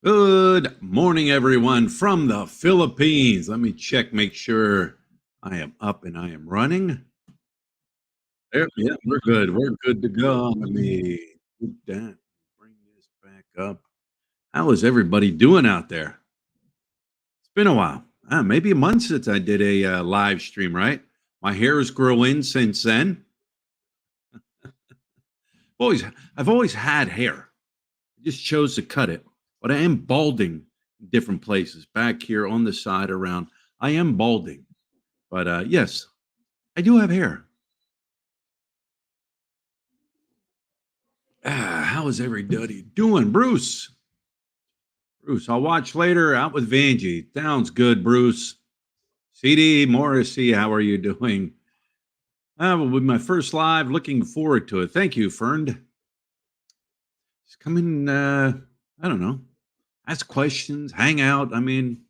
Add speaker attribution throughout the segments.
Speaker 1: Good morning, everyone from the Philippines. Let me check, make sure I am up and I am running. There, yeah, we're good. We're good to go. Let me do that. Bring this back up. How is everybody doing out there? It's been a while. Maybe a month since I did a live stream, right? My hair has grown since then. Always, I've always had hair. I just chose to cut it, but I am balding in different places. Back here on the side, around. I am balding. But yes, I do have hair. How is everybody doing? Bruce, I'll watch later. Out with Vanjie. Sounds good, Bruce. CD Morrissey, how are you doing? Will be my first live. Looking forward to it. Thank you, Fern. Just come in, I don't know, ask questions, hang out. I mean,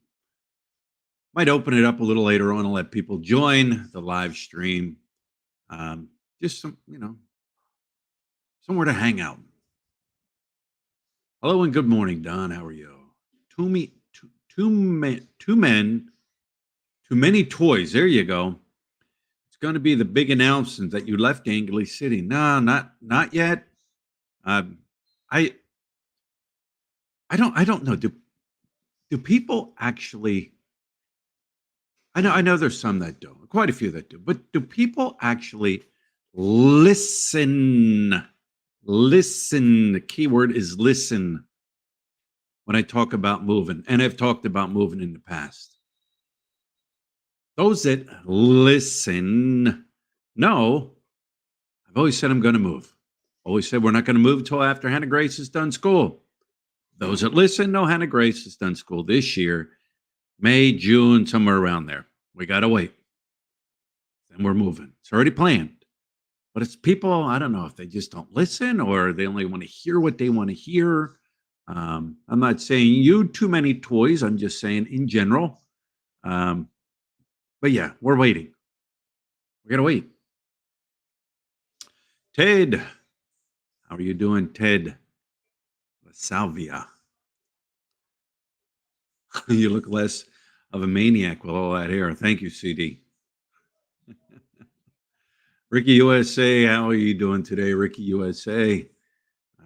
Speaker 1: might open it up a little later on and let people join the live stream. Just some, somewhere to hang out. Hello and good morning, Don. How are you? Two men, too many toys. There you go. It's going to be the big announcement that you left Angley City. No, not yet. Um, I I don't know. Do people actually? I know there's some that don't. Quite a few that do. But do people actually listen? Listen. The key word is listen when I talk about moving, and I've talked about moving in the past. Those that listen know, I've always said I'm going to move. Always said we're not going to move until after Hannah Grace has done school. Those that listen know Hannah Grace has done school this year, May, June, somewhere around there. We got to wait. And we're moving. It's already planned. But it's people, I don't know if they just don't listen or they only want to hear what they want to hear. I'm not saying you too many toys. I'm just saying in general. But yeah, we're waiting. We got to wait. Ted, how are you doing, Ted? Salvia. You look less of a maniac with all that hair. Thank you, CD. Ricky USA, how are you doing today, Ricky USA?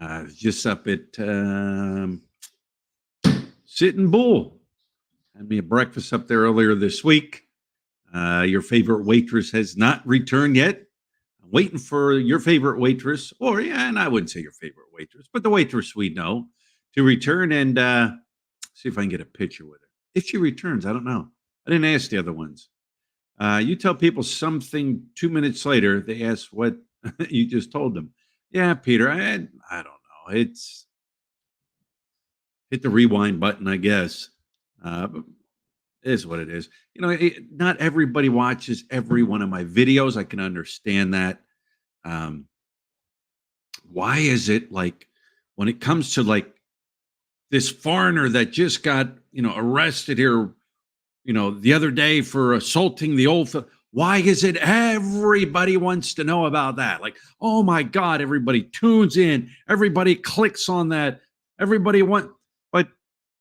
Speaker 1: I was just up at Sitting Bull. Had me a breakfast up there earlier this week. Your favorite waitress has not returned yet. I'm waiting for your favorite waitress, or yeah, and I wouldn't say your favorite waitress, but the waitress we know to return and see if I can get a picture with her. If she returns, I don't know. I didn't ask the other ones. You tell people something 2 minutes later, they ask what you just told them. Yeah, Peter, I don't know. It's hit the rewind button, I guess. But it is what it is. Not everybody watches every one of my videos. I can understand that. Um, why is it like when it comes to like this foreigner that just got, arrested here, the other day for assaulting the why is it everybody wants to know about that? Like, oh my God, everybody tunes in, everybody clicks on that, but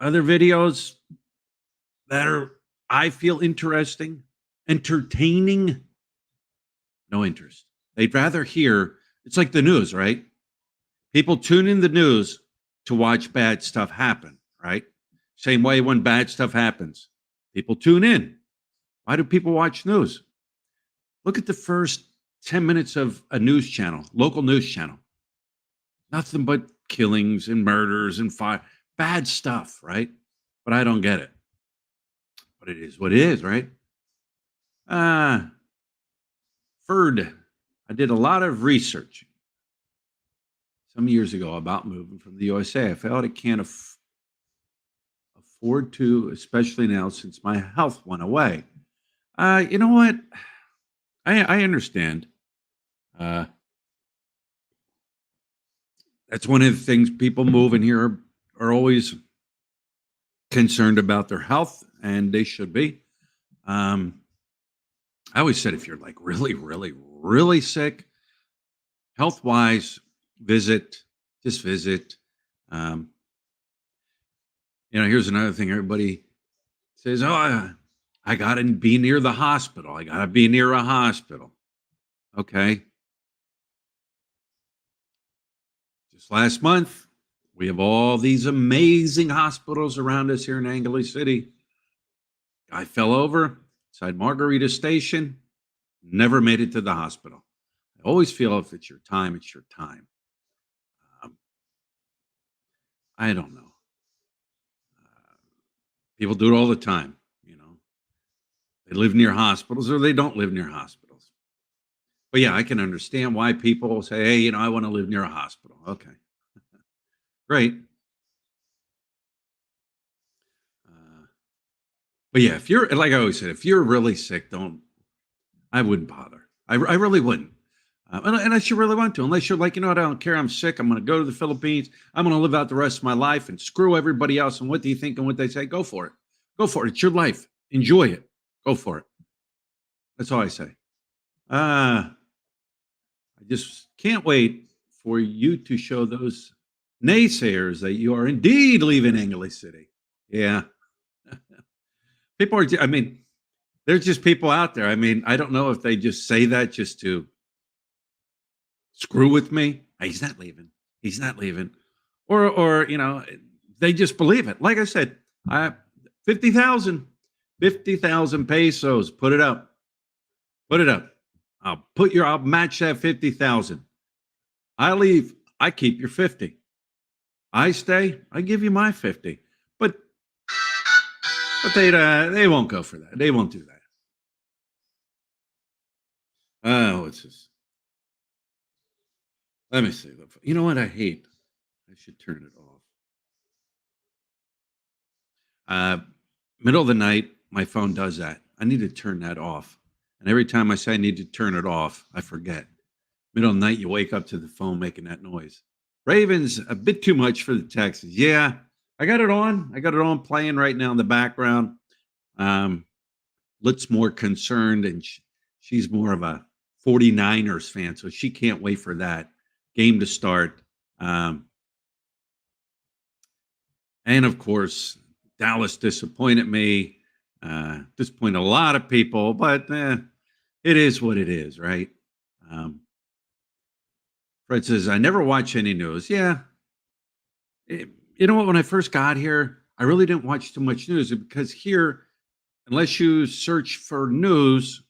Speaker 1: other videos that are, I feel interesting, entertaining, no interest. They'd rather hear, it's like the news, right? People tune in the news to watch bad stuff happen, right? Same way when bad stuff happens, people tune in. Why do people watch news? Look at the first 10 minutes of a news channel, local news channel. Nothing but killings and murders and fire, bad stuff, right? But I don't get it. But it is what it is, right? Ferd, I did a lot of research some years ago about moving from the USA. I felt I can't afford to, especially now since my health went away. You know what? I understand. Uh, that's one of the things people moving here are always concerned about their health, and they should be. I always said if you're like really, really, really sick, health wise, just visit. Um, Here's another thing everybody says, oh, I got to be near the hospital. I got to be near a hospital. Okay. Just last month, we have all these amazing hospitals around us here in Angeles City. I fell over inside Margarita Station, never made it to the hospital. I always feel if it's your time, it's your time. Um, I don't know. People do it all the time. They live near hospitals or they don't live near hospitals. But yeah, I can understand why people say, hey, I want to live near a hospital. Okay, great. Uh, but yeah, if you're, like I always said, if you're really sick, I wouldn't bother. I really wouldn't. Unless you really want to, unless you're like, I don't care. I'm sick. I'm going to go to the Philippines. I'm going to live out the rest of my life and screw everybody else. And what do you think and what they say? Go for it. Go for it. It's your life. Enjoy it. Go for it. That's all I say. I just can't wait for you to show those naysayers that you are indeed leaving English City. Yeah. People are, I mean, there's just people out there. I mean, I don't know if they just say that just to screw with me. Hey, he's not leaving. He's not leaving. Or, they just believe it. Like I said, I 50,000, 50,000 pesos. Put it up. Put it up. I'll match that 50,000. I leave, I keep your 50. I stay, I give you my 50. But they won't go for that. They won't do that. Oh, it's just let me see. You know what I hate? I should turn it off. Uh Middle of the night, my phone does that. I need to turn that off. And every time I say I need to turn it off, I forget. Middle of the night, you wake up to the phone making that noise. Ravens, a bit too much for the Texans. Yeah, I got it on. I got it on playing right now in the background. Um, Lit's more concerned, and she's more of a 49ers fan, so she can't wait for that game to start. Um, and of course, Dallas disappointed me, disappointed a lot of people, but it is what it is, right? Um, Fred says, I never watch any news. Yeah. You know what? When I first got here, I really didn't watch too much news because here, unless you search for news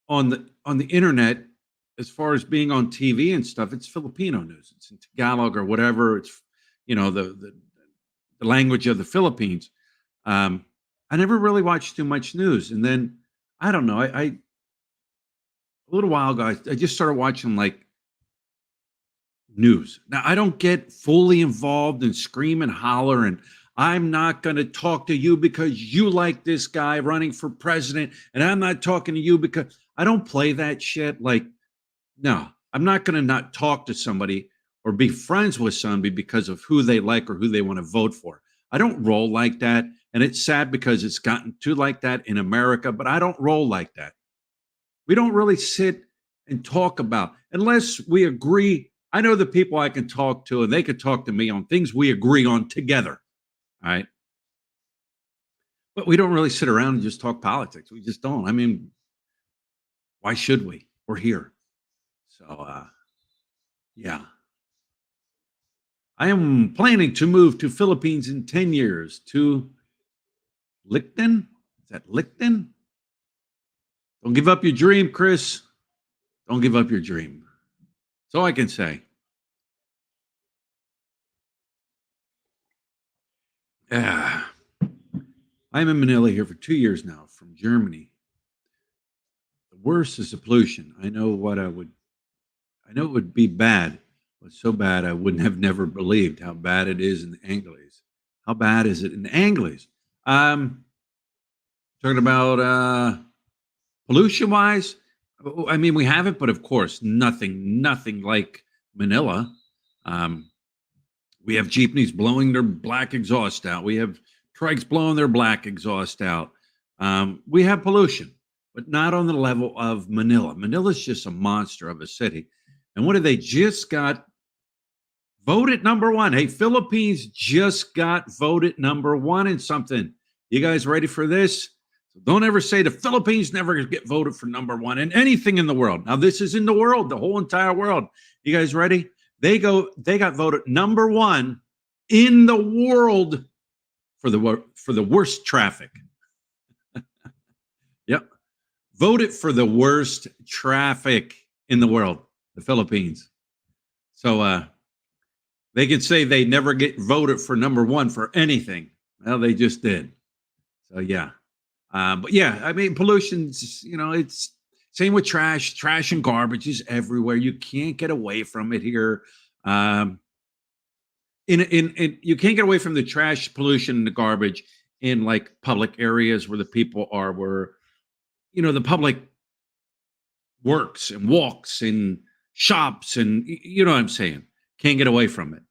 Speaker 1: on the internet, as far as being on TV and stuff, it's Filipino news. It's in Tagalog or whatever. It's the language of the Philippines. Um, I never really watched too much news, and then I don't know. I a little while ago, I just started watching like news. Now, I don't get fully involved and scream and holler and I'm not going to talk to you because you like this guy running for president and I'm not talking to you because I don't play that shit. Like, no, I'm not going to not talk to somebody or be friends with somebody because of who they like or who they want to vote for. I don't roll like that. And it's sad because it's gotten too like that in America, but I don't roll like that. We don't really sit and talk about unless we agree. I know the people I can talk to, and they could talk to me on things we agree on together. All right. But we don't really sit around and just talk politics. We just don't. I mean, why should we? We're here. So, yeah. I am planning to move to Philippines in 10 years to Licton. Is that Licton? Don't give up your dream, Chris. Don't give up your dream. That's all I can say. Yeah. I'm in Manila here for 2 years now from Germany. The worst is the pollution. I know it would be bad, but so bad I wouldn't have never believed how bad it is in Angeles. How bad is it in Angeles? Um, Talking about pollution wise, I mean, we have it, but of course, nothing like Manila. Um, we have jeepneys blowing their black exhaust out. We have trikes blowing their black exhaust out. We have pollution, but not on the level of Manila. Manila's just a monster of a city. And what have they just got Voted number one. Hey, Philippines just got voted number one in something. You guys ready for this? So don't ever say the Philippines never get voted for number one in anything in the world. Now, this is in the world, the whole entire world. You guys ready? They got voted number one in the world for the worst traffic. Yep. Voted for the worst traffic in the world, the Philippines. So they can say they never get voted for number one for anything. Well, they just did. So yeah. But yeah, I mean, pollution's, it's same with trash and garbage is everywhere. You can't get away from it here. In you can't get away from the trash, pollution, and the garbage in like public areas where the people are, where the public works and walks and shops, and you know what I'm saying. Can't get away from it.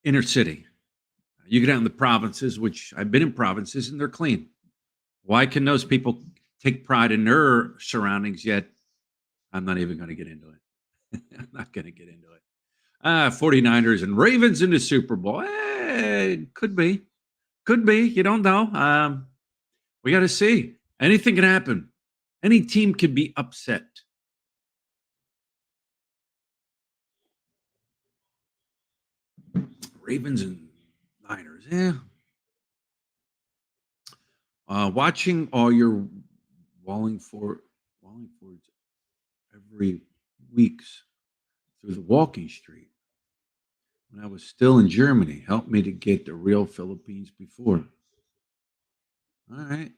Speaker 1: Inner city. You get out in the provinces, which I've been in provinces, and they're clean. Why can those people take pride in their surroundings? Yet I'm not even going to get into it. I'm not going to get into it. 49ers and Ravens in the Super Bowl. Could be. Could be. You don't know. We got to see. Anything can happen. Any team can be upset. Ravens and Niners. Yeah. Watching all your Wallingfords every weeks through the walking street when I was still in Germany helped me to get the real Philippines before. All right.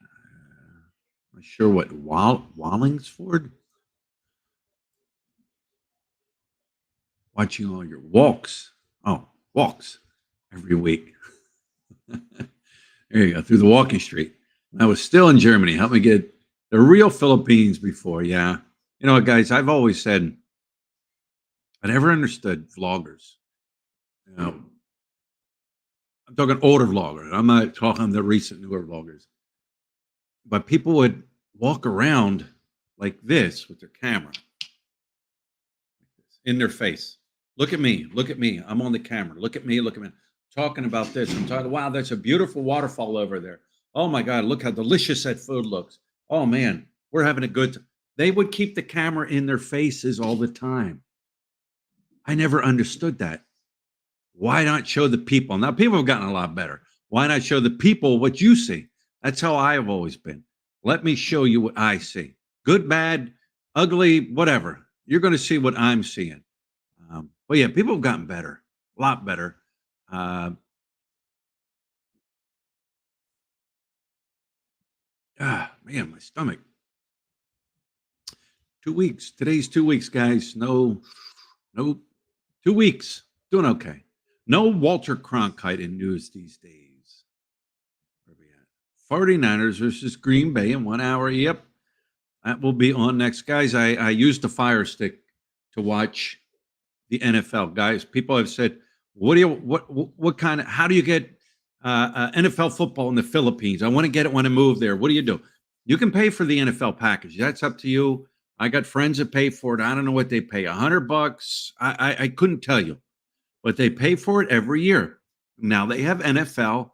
Speaker 1: Not sure what Wallingsford. Watching all your walks. Oh, walks every week. There you go, through the walking street. I was still in Germany. Help me get the real Philippines before. Yeah. You know what, guys? I've always said I never understood vloggers. I'm talking older vloggers. I'm not talking the recent newer vloggers. But people would walk around like this with their camera in their face. Look at me. Look at me. I'm on the camera. Look at me. Look at me. Talking about this. I'm talking, wow, that's a beautiful waterfall over there. Oh my God, look how delicious that food looks. Oh man, we're having a good time. They would keep the camera in their faces all the time. I never understood that. Why not show the people? Now, people have gotten a lot better. Why not show the people what you see? That's how I have always been. Let me show you what I see. Good, bad, ugly, whatever. You're going to see what I'm seeing. But yeah, people have gotten better, a lot better. Man, my stomach. 2 weeks. Today's 2 weeks, guys. No, 2 weeks. Doing okay. No Walter Cronkite in news these days. Where are we at? 49ers versus Green Bay in 1 hour. Yep. That will be on next. Guys, I used the Fire Stick to watch the NFL. Guys, people have said, what kind of, how do you get NFL football in the Philippines? I want to get it when I move there. What do you do? You can pay for the NFL package. That's up to you. I got friends that pay for it. I don't know what they pay. $100. I couldn't tell you, but they pay for it every year. Now they have NFL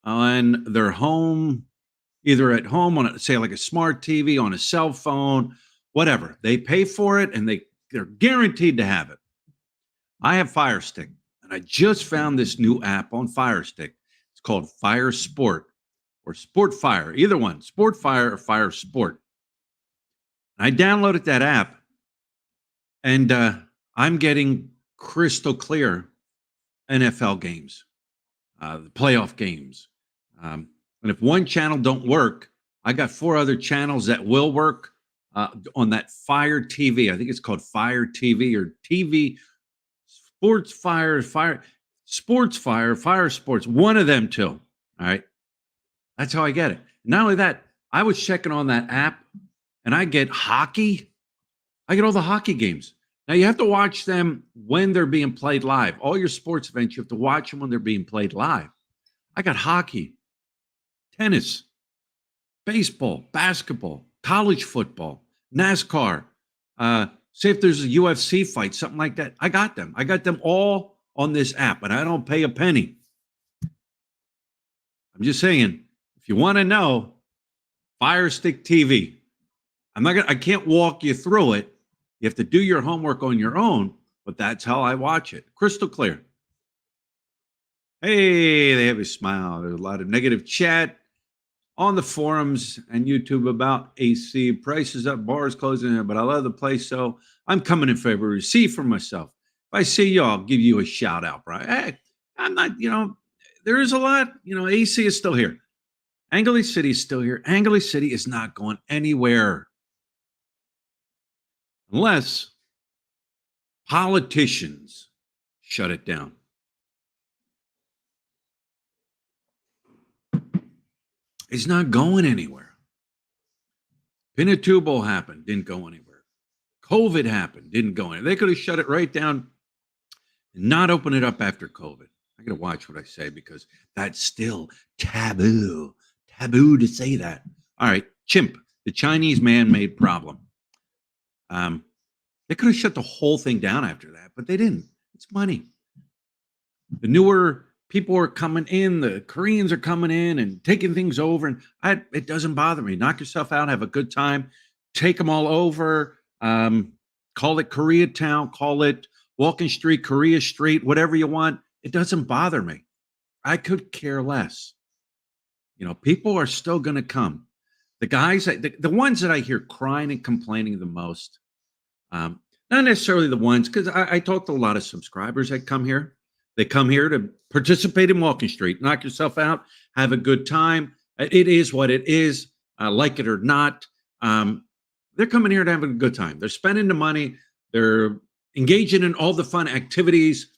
Speaker 1: on their home, either at home on, say, like a smart TV, on a cell phone, whatever. They pay for it, and they're guaranteed to have it. I have Fire Stick, and I just found this new app on Fire Stick. It's called Fire Sport or Sport Fire, either one, Sport Fire or Fire Sport. I downloaded that app, and I'm getting crystal clear NFL games, the playoff games. And if one channel don't work, I got 4 other channels that will work on that Fire TV. I think it's called Fire TV or TV Sports Fire, Sports Fire, Fire Sports. One of them two. All right. That's how I get it. Not only that, I was checking on that app, and I get hockey. I get all the hockey games. Now, you have to watch them when they're being played live. All your sports events, you have to watch them when they're being played live. I got hockey, tennis, baseball, basketball, college football, NASCAR, Say if there's a UFC fight, something like that. I got them. I got them all on this app, and I don't pay a penny. I'm just saying, if you want to know, Fire Stick TV. I can't walk you through it. You have to do your homework on your own, but that's how I watch it. Crystal clear. Hey, they have a smile. There's a lot of negative chat on the forums and YouTube about AC. Prices up, bars closing, but I love the place, so I'm coming in February. See for myself. If I see you, I'll give you a shout out, right? Hey, I'm not, there is a lot, AC is still here. Angley City is still here. Angley City is not going anywhere unless politicians shut it down. It's not going anywhere. Pinatubo happened, didn't go anywhere. COVID happened, didn't go anywhere. They could have shut it right down and not open it up after COVID. I got to watch what I say because that's still taboo. Taboo to say that. All right, chimp, the Chinese man-made problem. They could have shut the whole thing down after that, but they didn't. It's money. The newer people are coming in, the Koreans are coming in and taking things over, and it doesn't bother me. Knock yourself out, have a good time, take them all over, call it Koreatown, call it Walking Street, Korea Street, whatever you want. It doesn't bother me. I could care less. People are still going to come. The guys, the ones that I hear crying and complaining the most, not necessarily the ones, because I talk to a lot of subscribers that come here. They come here to participate in Walking Street, knock yourself out, have a good time. It is what it is, like it or not. They're coming here to have a good time. They're spending the money. They're engaging in all the fun activities.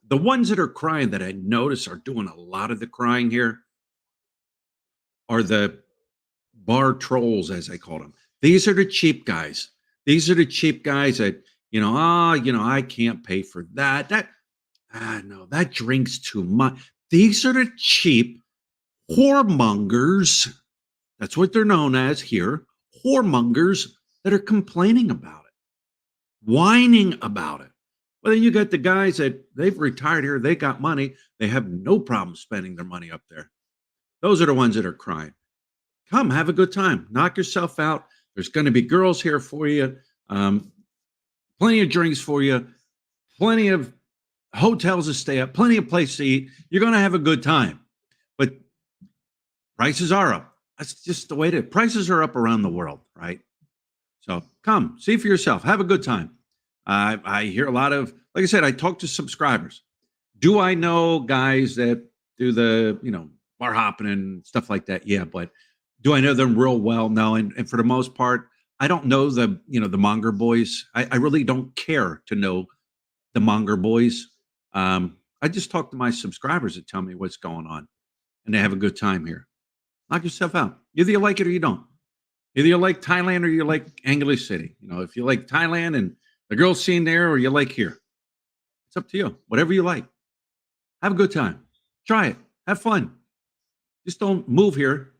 Speaker 1: The ones that are crying that I notice are doing a lot of the crying here are the bar trolls, as I call them. These are the cheap guys. These are the cheap guys that, I can't pay for that. No, that drink's too much. These are the cheap whoremongers. That's what they're known as here. Whoremongers that are complaining about it, whining about it. Well, then you got the guys that they've retired here. They got money. They have no problem spending their money up there. Those are the ones that are crying. Come, have a good time. Knock yourself out. There's going to be girls here for you. Plenty of drinks for you. Plenty of hotels to stay at. Plenty of places to eat. You're going to have a good time. But prices are up. That's just the way it is. Prices are up around the world, right? So come, see for yourself. Have a good time. I hear a lot of, like I said, I talk to subscribers. Do I know guys that do the, bar hopping and stuff like that? Yeah, but do I know them real well? No, and for the most part, I don't know the monger boys. I really don't care to know the monger boys. I just talk to my subscribers that tell me what's going on, and they have a good time here. Knock yourself out. Either you like it or you don't. Either you like Thailand or you like Angley City. If you like Thailand and the girls scene there, or you like here, it's up to you. Whatever you like. Have a good time. Try it. Have fun. Just don't move here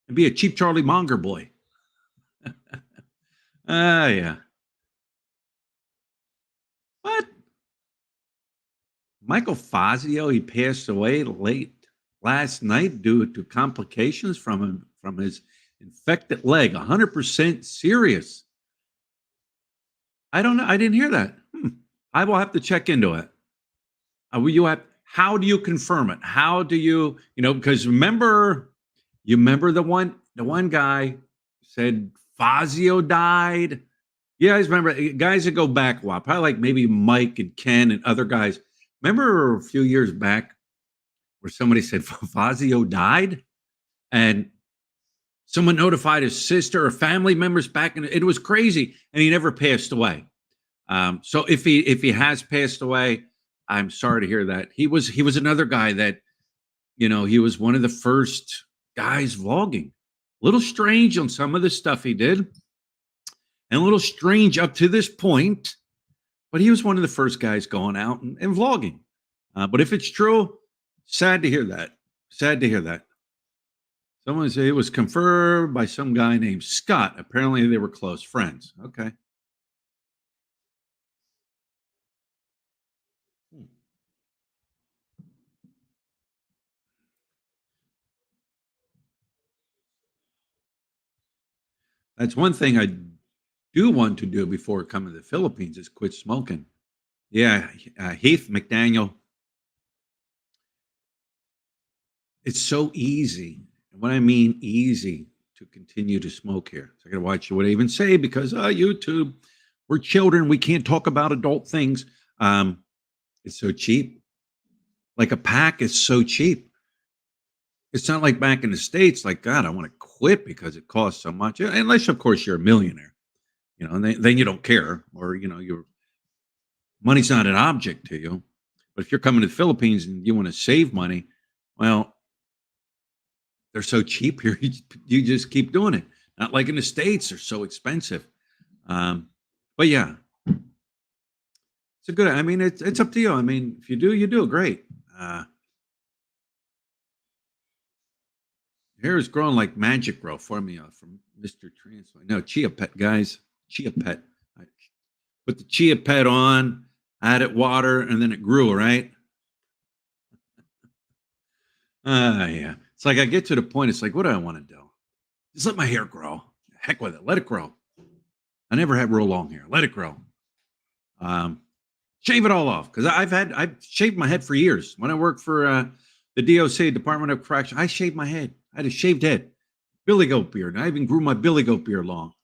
Speaker 1: and be a cheap Charlie Monger boy. Yeah. What? Michael Fazio, he passed away late last night due to complications from his infected leg. 100% serious. I don't know. I didn't hear that. I will have to check into it. How do you confirm it? How do you, because you remember the one guy said Fazio died. You guys remember guys that go back a while, probably like maybe Mike and Ken and other guys. Remember a few years back where somebody said Fazio died and someone notified his sister or family members back, and it was crazy, and he never passed away. So if he has passed away, I'm sorry to hear that. He was another guy that, he was one of the first guys vlogging. A little strange on some of the stuff he did, and a little strange up to this point, but he was one of the first guys going out and vlogging. But if it's true, sad to hear that. Sad to hear that. Someone said it was confirmed by some guy named Scott. Apparently they were close friends. Okay. Hmm. That's one thing I do want to do before coming to the Philippines is quit smoking. Yeah, Heath McDaniel. It's so easy. And what I mean easy to continue to smoke here. So I got to watch what I even say because YouTube, we're children. We can't talk about adult things. It's so cheap. Like a pack is so cheap. It's not like back in the States, like, God, I want to quit because it costs so much. Unless, of course, you're a millionaire, and then you don't care, or, your money's not an object to you. But if you're coming to the Philippines and you want to save money, well, they're so cheap here. You just keep doing it. Not like in the States, they're so expensive. Um, but yeah, it's a good, I mean, it's up to you. I mean, if you do, you do great. Hair is growing like magic grow for me from Mr. Transplant. No, Chia Pet, guys. Chia Pet. I put the Chia Pet on, added water, and then it grew, right? Yeah. It's like I get to the point, it's like, what do I want to do? Just let my hair grow. Heck with it. Let it grow. I never had real long hair. Let it grow. Um, Shave it all off because I've shaved my head for years. When I worked for the DOC, Department of Correction, I shaved my head. I had a shaved head, billy goat beard. And I even grew my billy goat beard long.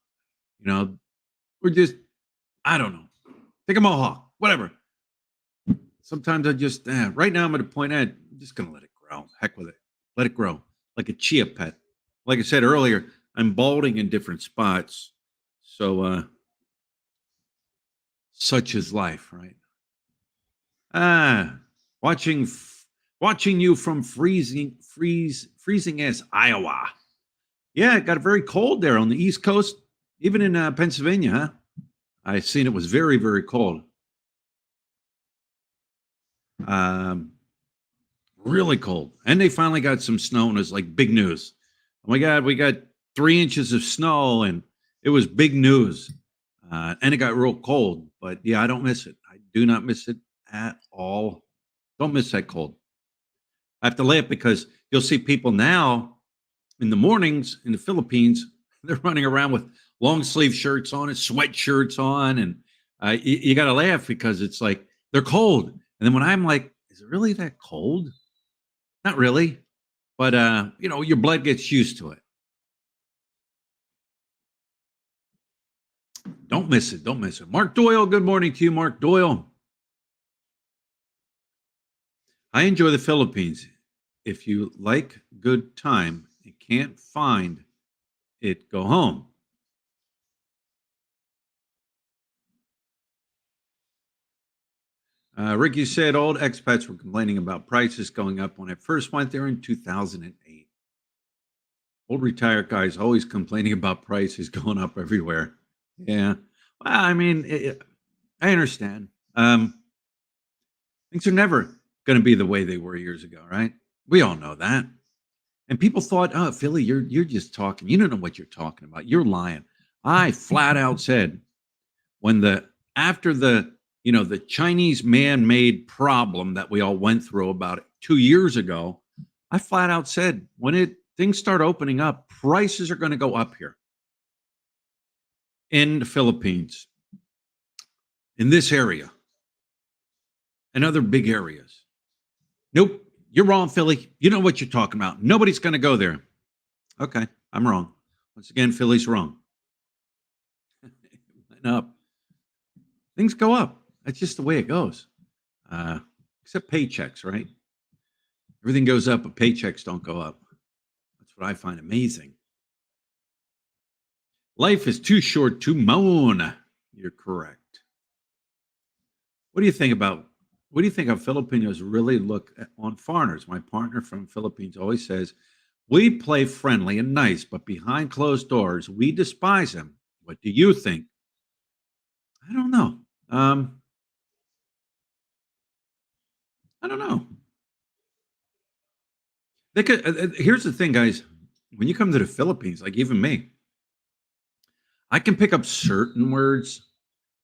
Speaker 1: You know, we're just, I don't know. Take a mohawk, whatever. Sometimes I just, right now I'm at a point, I'm just going to let it grow. Heck with it. Let it grow like a chia pet. Like I said earlier, I'm balding in different spots. So, such is life, right? Ah, watching watching you from freezing as Iowa. Yeah, it got very cold there on the East Coast, even in Pennsylvania, huh? I seen it was very, very cold. Um, really cold. And they finally got some snow, and it was like big news. Oh my God, we got 3 inches of snow, and it was big news. And it got real cold. But yeah, I don't miss it. I do not miss it at all. Don't miss that cold. I have to laugh because you'll see people now in the mornings in the Philippines, they're running around with long sleeve shirts on and sweatshirts on. And you got to laugh because it's like they're cold. And then when I'm like, is it really that cold? Not really. But, your blood gets used to it. Don't miss it. Don't miss it. Mark Doyle, good morning to you, Mark Doyle. I enjoy the Philippines. If you like good time and can't find it, go home. Ricky said old expats were complaining about prices going up when I first went there in 2008. Old retired guys always complaining about prices going up everywhere. Yeah. Well, I mean, I understand. Things are never going to be the way they were years ago, right? We all know that. And people thought, "Oh, Philly, you're just talking. You don't know what you're talking about. You're lying." I flat out said when the after the Chinese man-made problem that we all went through about 2 years ago, I flat out said when it things start opening up, prices are going to go up here in the Philippines, in this area, and other big areas. Nope, you're wrong, Philly. You know what you're talking about. Nobody's going to go there. Okay, I'm wrong. Once again, Philly's wrong. Went up. Things go up. That's just the way it goes. Uh, except paychecks, right? Everything goes up, but paychecks don't go up. That's what I find amazing. Life is too short to moan. You're correct. What do you think about? What do you think of Filipinos really look on foreigners? My partner from Philippines always says we play friendly and nice, but behind closed doors, we despise them. What do you think? I don't know. Um, I don't know. They could. Here's the thing, guys. When you come to the Philippines, like even me, I can pick up certain words,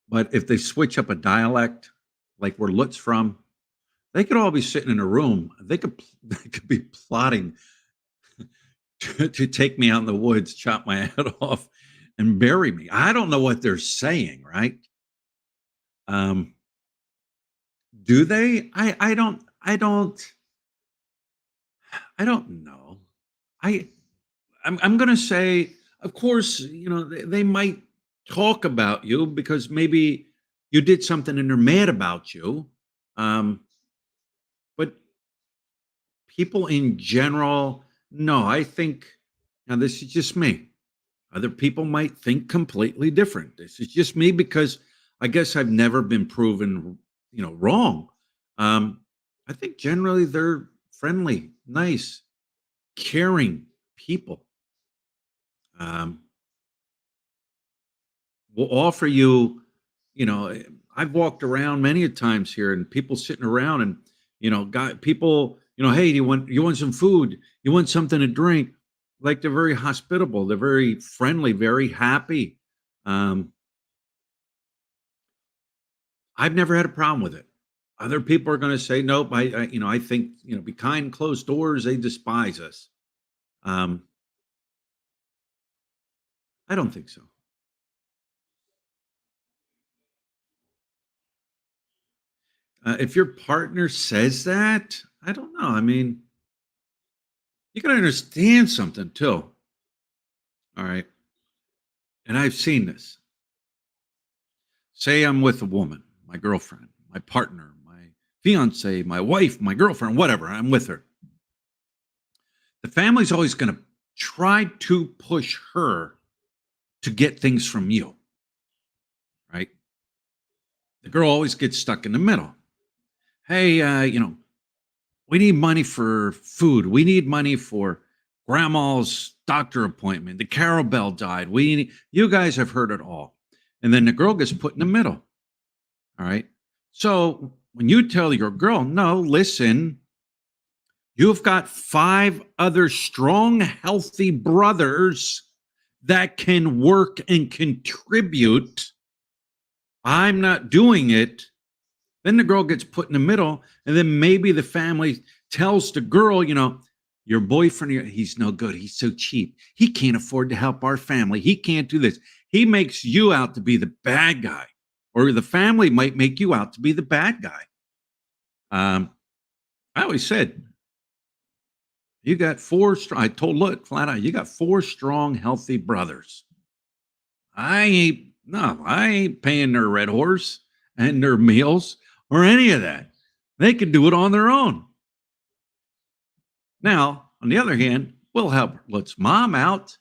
Speaker 1: but if they switch up a dialect, like where Lutz from, They could all be sitting in a room. They could be plotting to take me out in the woods, chop my head off, and bury me. I don't know what they're saying, right? Um, do they? I don't know. I I'm gonna say, of course, they might talk about you because maybe you did something and they're mad about you. Um, but people in general, no, I think now this is just me. Other people might think completely different. This is just me because I guess I've never been proven, wrong. Um, I think generally they're friendly, nice, caring people. Um, will offer you, you know, eh, I've walked around many a times here and people sitting around and, got people, hey, do you want some food? You want something to drink? Like they're very hospitable, they're very friendly, very happy. Um, I've never had a problem with it. Other people are going to say, nope. I think, behind closed doors, they despise us. Um, I don't think so. If your partner says that, I don't know. I mean, you got to understand something too. All right. And I've seen this. Say I'm with a woman, my girlfriend, my partner, my fiance, my wife, my girlfriend, whatever. I'm with her. The family's always going to try to push her to get things from you, right? The girl always gets stuck in the middle. Hey, we need money for food. We need money for grandma's doctor appointment. The Carol Bell died. You guys have heard it all. And then the girl gets put in the middle. All right. So when you tell your girl, no, listen, you've got five other strong, healthy brothers that can work and contribute. I'm not doing it. Then the girl gets put in the middle, and then maybe the family tells the girl, your boyfriend, he's no good. He's so cheap. He can't afford to help our family. He can't do this. He makes you out to be the bad guy, or the family might make you out to be the bad guy. I always said, you got four strong, I told, look, flat out, you got four strong, healthy brothers. I ain't paying their red horse and their meals or any of that. They can do it on their own. Now, on the other hand, we'll help let's mom out,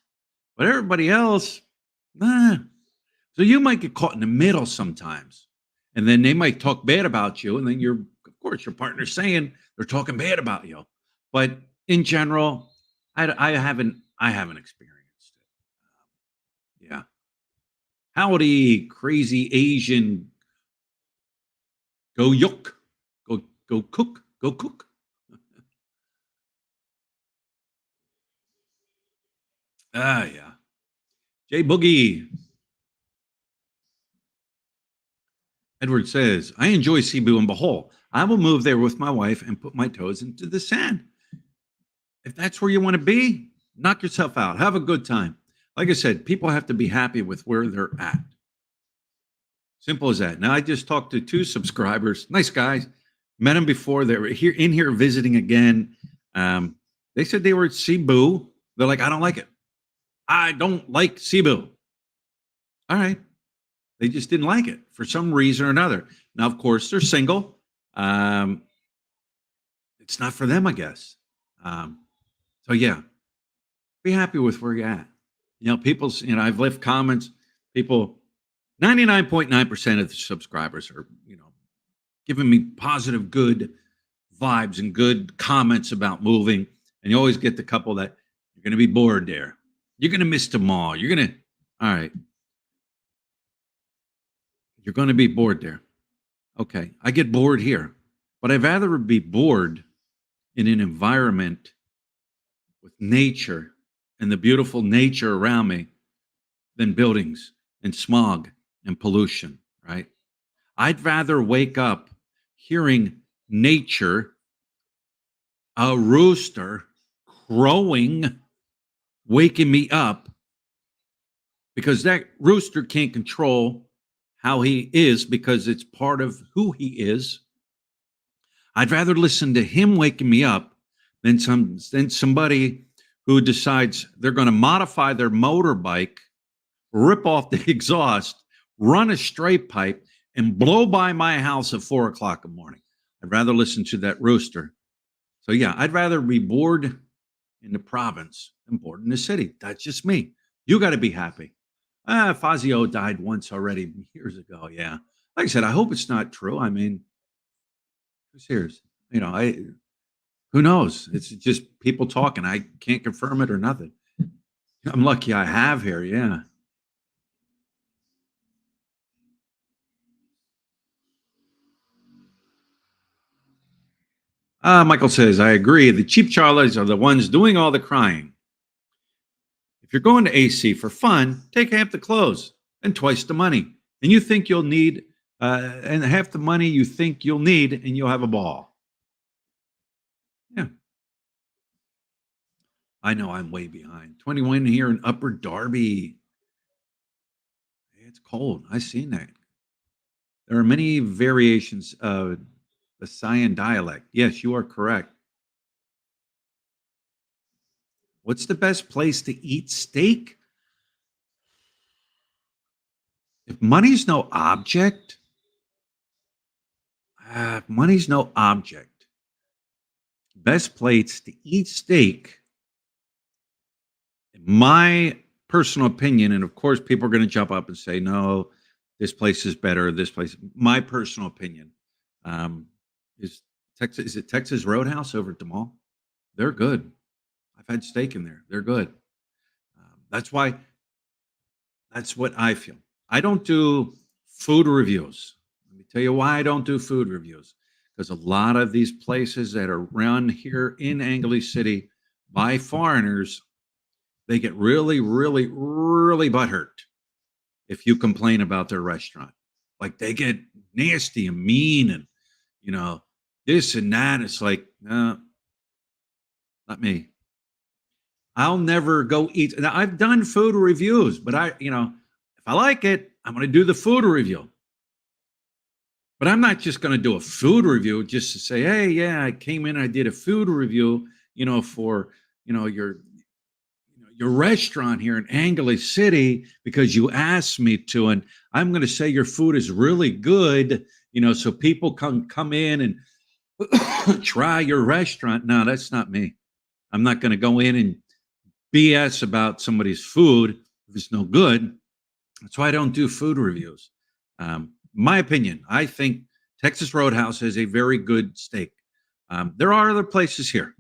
Speaker 1: but everybody else, nah. So you might get caught in the middle sometimes. And then they might talk bad about you. And then of course, your partner's saying they're talking bad about you. But in general, I haven't experienced it. Yeah. Howdy, crazy Asian. Go yoke. Go cook. Go cook. Ah, yeah. Jay Boogie. Edward says, I enjoy Cebu and Bohol. I will move there with my wife and put my toes into the sand. If that's where you want to be, knock yourself out. Have a good time. Like I said, people have to be happy with where they're at. Simple as that. Now, I just talked to two subscribers, nice guys. Met them before. They were here visiting again. They said they were at Cebu. They're like, I don't like it. I don't like Cebu. All right. They just didn't like it for some reason or another. Now, of course, they're single. Um, it's not for them, I guess. Um, so yeah, be happy with where you're at. People's, I've left comments. People, 99.9% of the subscribers are, giving me positive, good vibes and good comments about moving. And you always get the couple that you're going to be bored there. You're going to miss the mall. All right. You're going to be bored there. Okay. I get bored here, but I'd rather be bored in an environment with nature and the beautiful nature around me than buildings and smog and pollution, right? I'd rather wake up hearing nature, a rooster crowing, waking me up because that rooster can't control how he is because it's part of who he is. I'd rather listen to him waking me up than somebody who decides they're going to modify their motorbike, rip off the exhaust, run a straight pipe, and blow by my house at 4 o'clock in the morning. I'd rather listen to that rooster. So yeah, I'd rather be bored in the province than bored in the city. That's just me. You got to be happy. Fazio died once already years ago. Yeah, like I said, I hope it's not true. I mean, who's serious? I who knows? It's just people talking. I can't confirm it or nothing. I'm lucky I have here. Yeah. Michael says, I agree. The cheap charlies are the ones doing all the crying. If you're going to AC for fun, take half the clothes and twice the money. And you think you'll need, and half the money you think you'll need, and you'll have a ball. Yeah, I know I'm way behind. 21 here in Upper Darby. It's cold. I've seen that. There are many variations of the Sian dialect. Yes, you are correct. What's the best place to eat steak? If money's no object, if money's no object, best place to eat steak, in my personal opinion, and of course, people are going to jump up and say, no, this place is better. This place, my personal opinion, um, is Texas. Is it Texas Roadhouse over at the mall? They're good. I've had steak in there. They're good. That's why That's what I feel. I don't do food reviews. Let me tell you why I don't do food reviews. Because a lot of these places that are run here in Angeles City by foreigners, they get really, really, really butthurt if you complain about their restaurant. Like they get nasty and mean and, you know, this and that. It's like, no, not me. I'll never go eat. Now, I've done food reviews, but if I like it, I'm going to do the food review. But I'm not just going to do a food review just to say, hey, yeah, I came in, I did a food review, for, your restaurant here in Angeles City because you asked me to, and I'm going to say your food is really good, so people come in and try your restaurant. No, that's not me. I'm not going to go in and BS about somebody's food if it's no good. That's why I don't do food reviews. My opinion, I think Texas Roadhouse is a very good steak. There are other places here,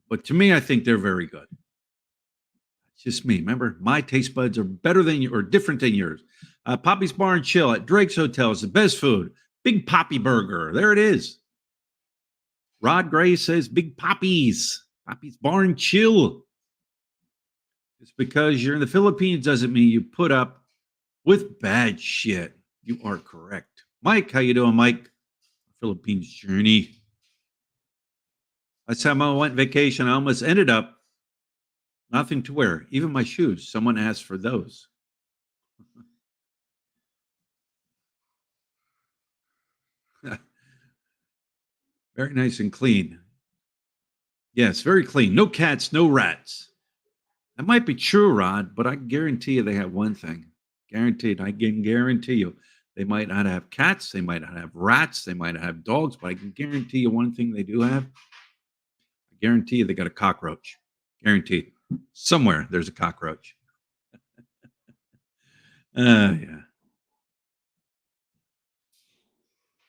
Speaker 1: but to me, I think they're very good. It's just me. Remember, my taste buds are better than you or different than yours. Poppy's Bar and Chill at Drake's Hotel is the best food. Big Poppy Burger. There it is. Rod Gray says Big Poppy's Bar and Chill. It's because you're in the Philippines doesn't mean you put up with bad shit. You are correct. Mike, how you doing, Mike? Philippines journey. Last time I went vacation, I almost ended up nothing to wear, even my shoes. Someone asked for those. Very nice and clean. Yes, very clean. No cats, no rats. That might be true, Rod, but I can guarantee you they have one thing. Guaranteed. I can guarantee you. They might not have cats, they might not have rats, they might not have dogs, but I can guarantee you one thing they do have. I guarantee you they got a cockroach. Guaranteed. Somewhere there's a cockroach. Yeah.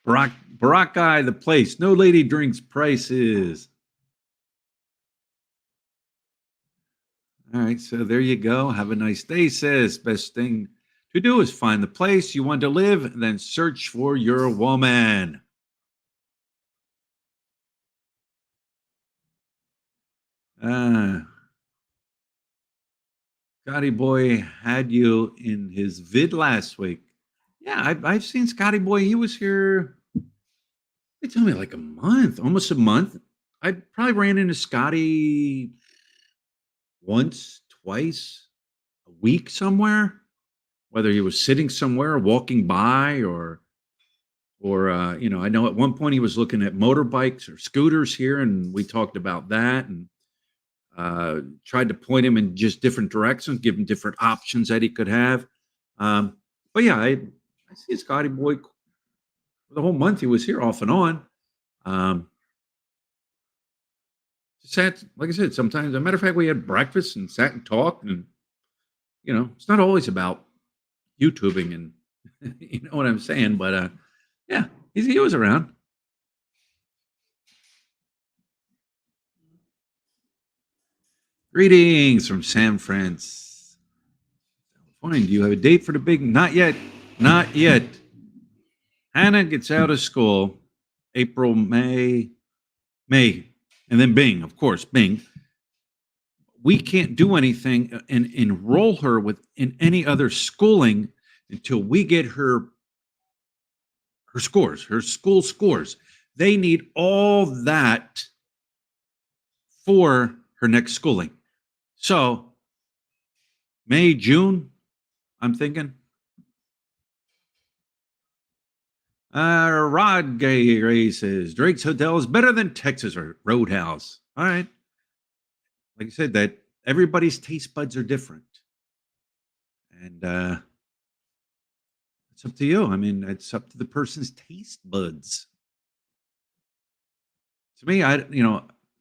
Speaker 1: Barack Guy, the place. No lady drinks prices. All right, so there you go. Have a nice day, says. Best thing to do is find the place you want to live and then search for your woman. Uh, Scotty Boy had you in his vid last week. Yeah, I've seen Scotty Boy. He was here could tell me like a month, almost a month. I probably ran into Scotty once, twice a week somewhere, whether he was sitting somewhere, walking by, or I know at one point he was looking at motorbikes or scooters here, and we talked about that, and tried to point him in just different directions, give him different options that he could have. Um, but yeah, I see Scotty boy for the whole month he was here off and on. Um, sat, like I said, sometimes. As a matter of fact, we had breakfast and sat and talked, and it's not always about YouTubing and you know what I'm saying. But yeah, he was around. Greetings from San Francisco. Fine. Do you have a date for the big? Not yet. Not yet. Hannah gets out of school April, May, and then Bing, of course, Bing. We can't do anything and enroll her in any other schooling until we get her scores, her school scores. They need all that for her next schooling. So May, June, I'm thinking. Rod Gay races. Drake's Hotel is better than Texas or Roadhouse. All right. Like I said, that everybody's taste buds are different. And it's up to you. I mean, it's up to the person's taste buds. To me,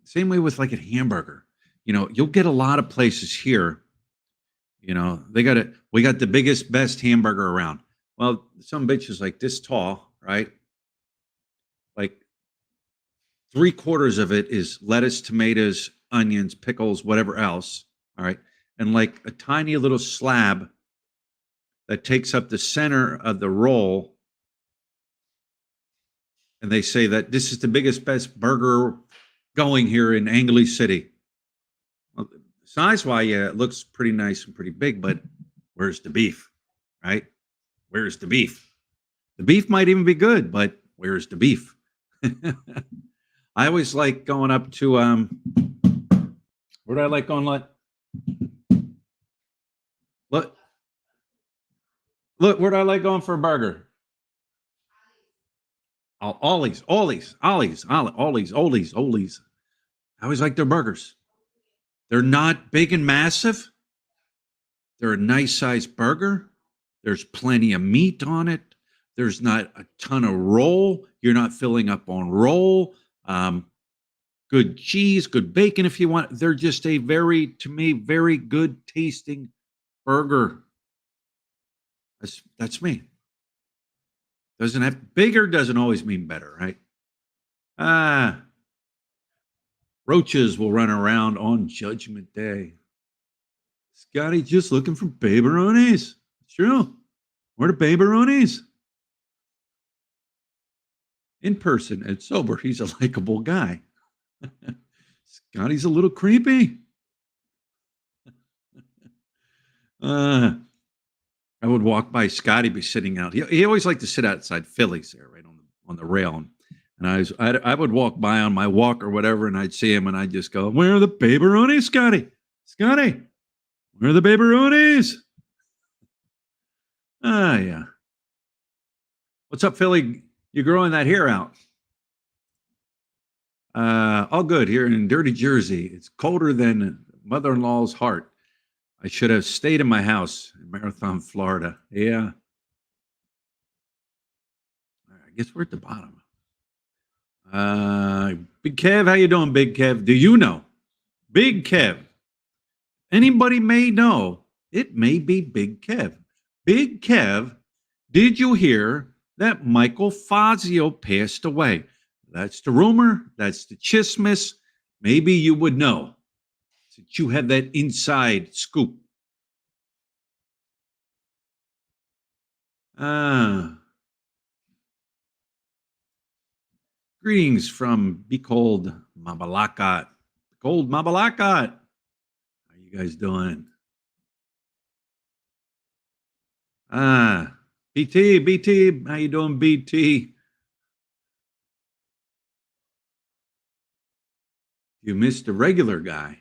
Speaker 1: same way with like a hamburger. You'll get a lot of places here. We got the biggest, best hamburger around. Well, some bitch is like this tall, right? Like three-quarters of it is lettuce, tomatoes, onions, pickles, whatever else. All right. And like a tiny little slab that takes up the center of the roll. And they say that this is the biggest, best burger going here in Angley City. Well, size-wise, yeah, it looks pretty nice and pretty big, but where's the beef, right? Where's the beef? The beef might even be good, but where's the beef? I always like going up to where do I like going? Look, look, where do I like going for a burger? Ollie's. I always like their burgers. They're not big and massive. They're a nice sized burger. There's plenty of meat on it. There's not a ton of roll. You're not filling up on roll. Good cheese, good bacon if you want. They're just to me, very good tasting burger. That's me. Doesn't have bigger doesn't always mean better, right? Ah, roaches will run around on Judgment Day. Scotty just looking for baberonis. True. Where the baberonis? In person and sober, he's a likable guy. Scotty's a little creepy. I would walk by Scotty, be sitting out. He always liked to sit outside Phillies there, right on the rail. And I would walk by on my walk or whatever, and I'd see him, and I'd just go, "Where are the baberonis, Scotty? Scotty, where are the baberonis?" Ah, yeah. What's up, Philly? You growing that hair out? All good here in dirty Jersey. It's colder than mother-in-law's heart. I should have stayed in my house in Marathon, Florida. Yeah. I guess we're at the bottom. Big Kev, how you doing, Big Kev? Do you know? Big Kev. Anybody may know. It may be Big Kev. Big Kev, did you hear that Michael Fazio passed away? That's the rumor. That's the chismis. Maybe you would know since you have that inside scoop. Greetings from Be Cold Mabalakat. Cold Mabalakat. How you guys doing? BT, how you doing, BT? You missed a regular guy.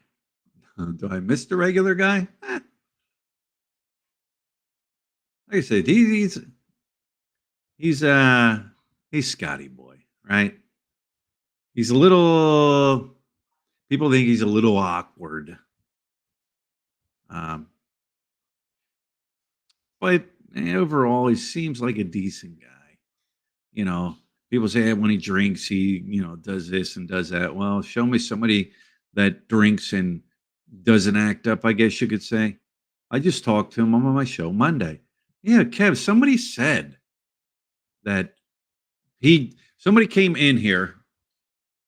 Speaker 1: Do I miss the regular guy? Like I said, he's Scotty boy, right? He's a little. People think he's a little awkward, um, but overall, he seems like a decent guy. You know, people say when he drinks, he does this and does that. Well, show me somebody that drinks and doesn't act up. I guess you could say. I just talked to him on my show Monday. Yeah, Kev. Somebody said that somebody came in here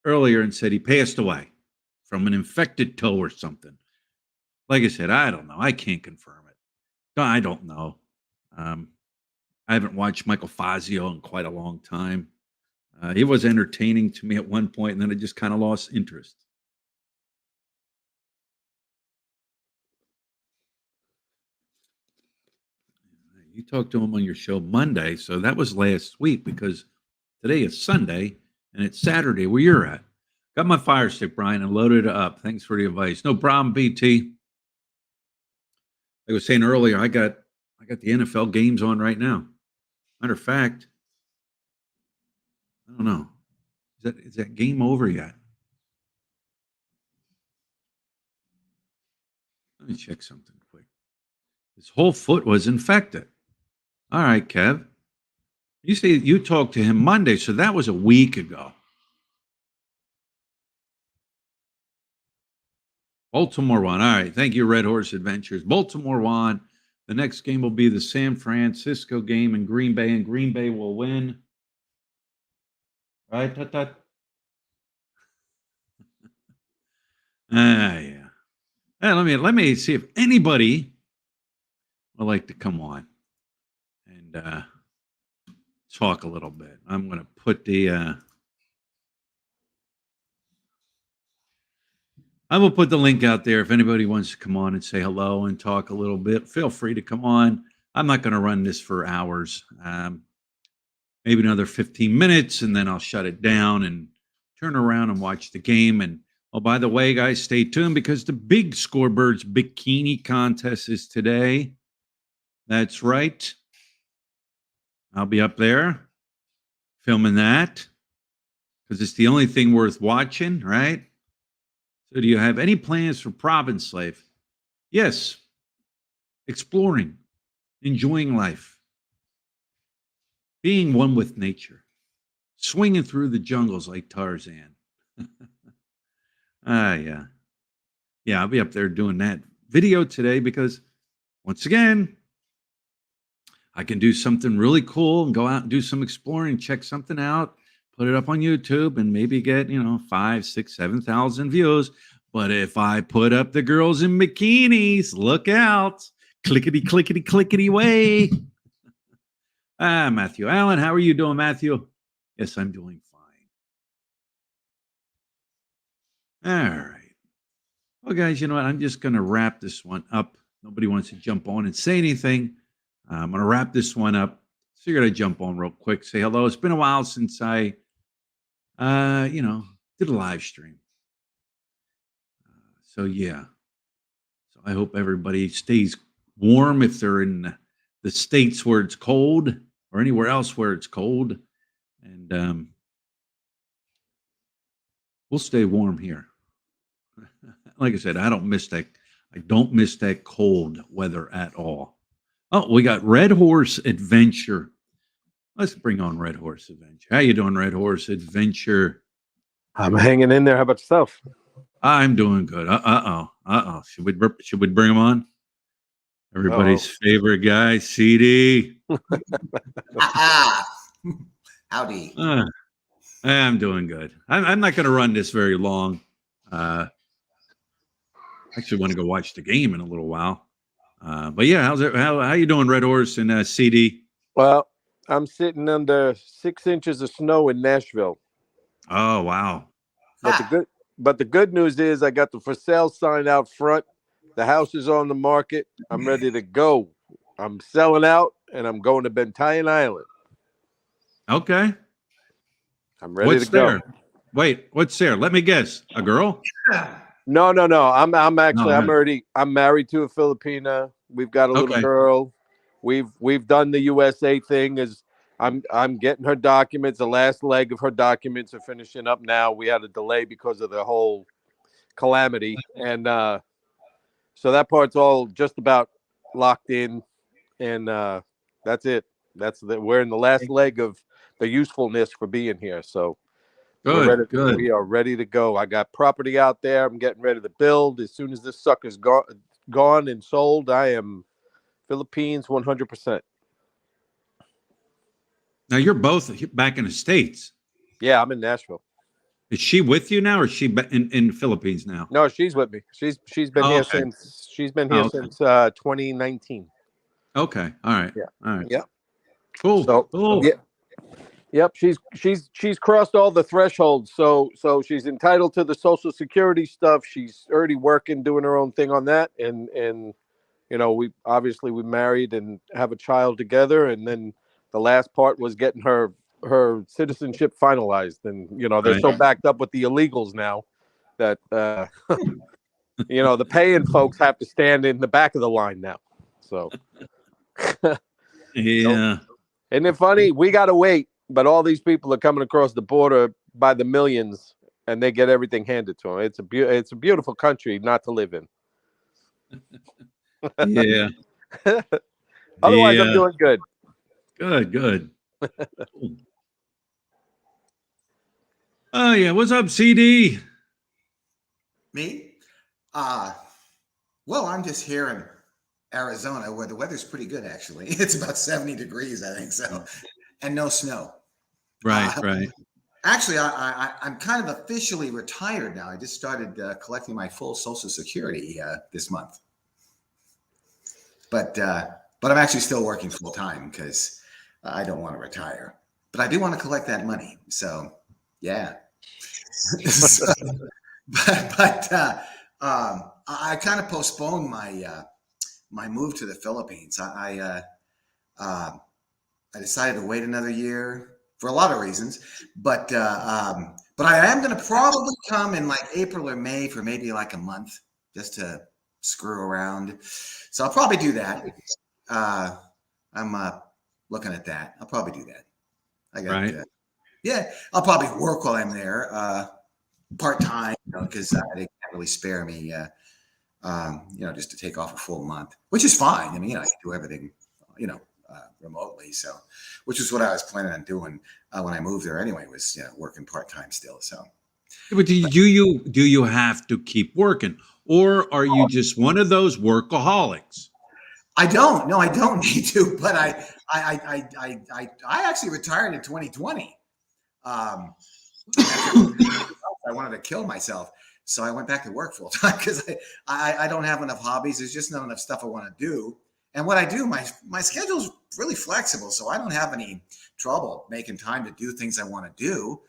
Speaker 1: earlier and said he passed away from an infected toe or something. Like I said, I don't know. I can't confirm it. I don't know. Um, I haven't watched Michael Fazio in quite a long time. He was entertaining to me at one point, and then I just kind of lost interest. You talked to him on your show Monday, so that was last week because today is Sunday and it's Saturday where you're at. Got my Fire Stick, Brian, and loaded it up. Thanks for the advice. No problem, BT. Like I was saying earlier, I got the NFL games on right now. Matter of fact, I don't know. Is that game over yet? Let me check something quick. His whole foot was infected. All right, Kev. You say you talked to him Monday, so that was a week ago. Baltimore won. All right. Thank you, Red Horse Adventures. Baltimore won. The next game will be the San Francisco game in Green Bay, and Green Bay will win. Right? Yeah. Hey, let me see if anybody would like to come on and talk a little bit. I'm going to put the I will put the link out there. If anybody wants to come on and say hello and talk a little bit, feel free to come on. I'm not going to run this for hours. Maybe another 15 minutes, and then I'll shut it down and turn around and watch the game. And oh, by the way, guys, stay tuned because the Big Scorebirds Bikini Contest is today. That's right. I'll be up there filming that because it's the only thing worth watching, right? So do you have any plans for Province life? Yes. Exploring, enjoying life, being one with nature, swinging through the jungles like Tarzan. Yeah. Yeah, I'll be up there doing that video today because, once again, I can do something really cool and go out and do some exploring, check something out, put it up on YouTube, and maybe get 5, 6, 7,000 views. But if I put up the girls in bikinis, look out! Clickety, clickety, clickety way. Matthew Allen, how are you doing, Matthew? Yes, I'm doing fine. All right. Well, guys, you know what? I'm just going to wrap this one up. Nobody wants to jump on and say anything. I'm going to wrap this one up. So you're going to jump on real quick, say hello. It's been a while since I, did a live stream. So, yeah. So I hope everybody stays warm if they're in the states where it's cold or anywhere else where it's cold. And we'll stay warm here. Like I said, I don't miss that cold weather at all. Oh, we got Red Horse Adventure. Let's bring on Red Horse Adventure. How you doing, Red Horse Adventure?
Speaker 2: I'm hanging in there. How about yourself?
Speaker 1: I'm doing good. Uh-oh. Should we bring him on? Everybody's favorite guy, CD.
Speaker 3: Howdy.
Speaker 1: I'm doing good. I'm not going to run this very long. I actually want to go watch the game in a little while. But yeah, how you doing, Red Horse and CD?
Speaker 2: Well, I'm sitting under 6 inches of snow in Nashville.
Speaker 1: Oh wow!
Speaker 2: But the good news is I got the for sale sign out front. The house is on the market. I'm ready to go. I'm selling out, and I'm going to Bentayne Island.
Speaker 1: Okay.
Speaker 2: I'm ready to go.
Speaker 1: Wait, what's there? Let me guess. A girl?
Speaker 2: No, no, no. I'm actually
Speaker 1: No.
Speaker 2: I'm married to a Filipina. We've got a little
Speaker 1: Okay.
Speaker 2: girl. We've done the USA thing. Is I'm getting her documents. The last leg of her documents are finishing up now. We had a delay because of the whole calamity, and so that part's all just about locked in, and that's it. We're in the last leg of the usefulness for being here. So we're ready.
Speaker 1: Good. Good.
Speaker 2: We are ready to go. I got property out there. I'm getting ready to build. As soon as this sucker's gone and sold, I am Philippines 100%.
Speaker 1: Now you're both back in the States.
Speaker 2: Yeah, I'm in Nashville.
Speaker 1: Is she with you now, or is she in Philippines now?
Speaker 2: No, she's with me. She's been
Speaker 1: Oh,
Speaker 2: here
Speaker 1: okay.
Speaker 2: since 2019.
Speaker 1: Okay. All right.
Speaker 2: Yeah.
Speaker 1: All right.
Speaker 2: Yeah.
Speaker 1: Cool.
Speaker 2: So
Speaker 1: Cool.
Speaker 2: yeah. Yep, she's crossed all the thresholds. So she's entitled to the Social Security stuff. She's already working, doing her own thing on that, and we married and have a child together, and then the last part was getting her citizenship finalized. And they're
Speaker 1: Right.
Speaker 2: so backed up with the illegals now that the paying folks have to stand in the back of the line now. So
Speaker 1: Yeah.
Speaker 2: isn't it funny? We got to wait, but all these people are coming across the border by the millions, and they get everything handed to them. It's a beautiful country not to live in.
Speaker 1: Yeah.
Speaker 2: Otherwise, I'm
Speaker 1: Yeah.
Speaker 2: doing good.
Speaker 1: Good. Good. Cool. Oh yeah. What's up, CD?
Speaker 3: Me? Uh, well, I'm just here in Arizona where the weather's pretty good, actually. It's about 70 degrees, I think so, and no snow.
Speaker 1: Right.
Speaker 3: Uh,
Speaker 1: Right.
Speaker 3: Actually, I'm kind of officially retired now. I just started collecting my full Social Security this month. But I'm actually still working full time because I don't want to retire. But I do want to collect that money. So, yeah. So, I kind of postponed my move to the Philippines. I decided to wait another year for a lot of reasons, but I am going to probably come in like April or May for maybe like a month just to screw around. So I'll probably do that. I'm looking at that. I'll probably do that. I got
Speaker 1: Right.
Speaker 3: yeah. I'll probably work while I'm there. Part time, because they can't really spare me, just to take off a full month, which is fine. I mean, I can do everything, remotely. So, which is what I was planning on doing when I moved there anyway, was working part time still. So,
Speaker 1: But do you have to keep working, or are you just one of those workaholics?
Speaker 3: I don't. No, I don't need to. But I actually retired in 2020. Um, I wanted to kill myself. So I went back to work full time because I don't have enough hobbies. There's just not enough stuff I want to do. And what I do, my schedule's really flexible. So I don't have any trouble making time to do things I want to do.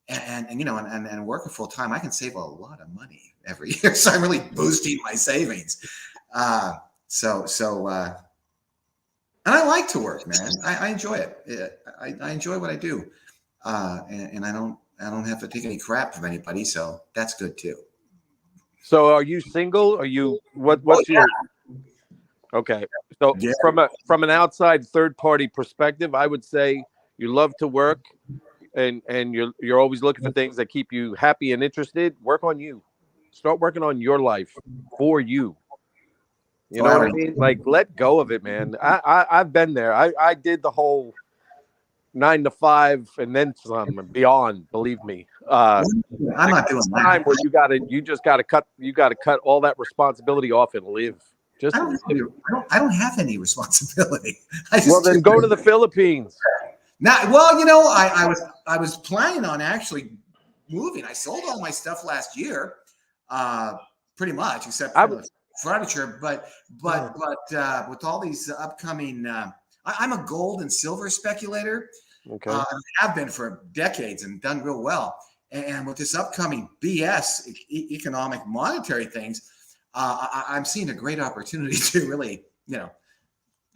Speaker 3: And working full time, I can save a lot of money every year. So I'm really boosting my savings. And I like to work, man. I enjoy it. I enjoy what I do. And I don't have to take any crap from anybody, so that's good too.
Speaker 2: So, are you single? Are you what's your okay? So,
Speaker 3: Yeah.
Speaker 2: from an outside third party perspective, I would say you love to work, and you're always looking for things that keep you happy and interested. Work on you. Start working on your life for you. You know what I mean? Like, let go of it, man. I've been there. I did the whole 9 to 5 and then some and beyond. Believe me.
Speaker 3: I'm not doing
Speaker 2: Time
Speaker 3: that.
Speaker 2: where you just gotta cut all that responsibility off and live. Just
Speaker 3: I don't have any responsibility.
Speaker 2: well, then go to the Philippines.
Speaker 3: Now, well, I was planning on actually moving. I sold all my stuff last year, pretty much, except for furniture. But with all these upcoming, I'm a gold and silver speculator.
Speaker 2: Okay.
Speaker 3: Have been for decades and done real well. And with this upcoming BS economic monetary things, I'm seeing a great opportunity to really,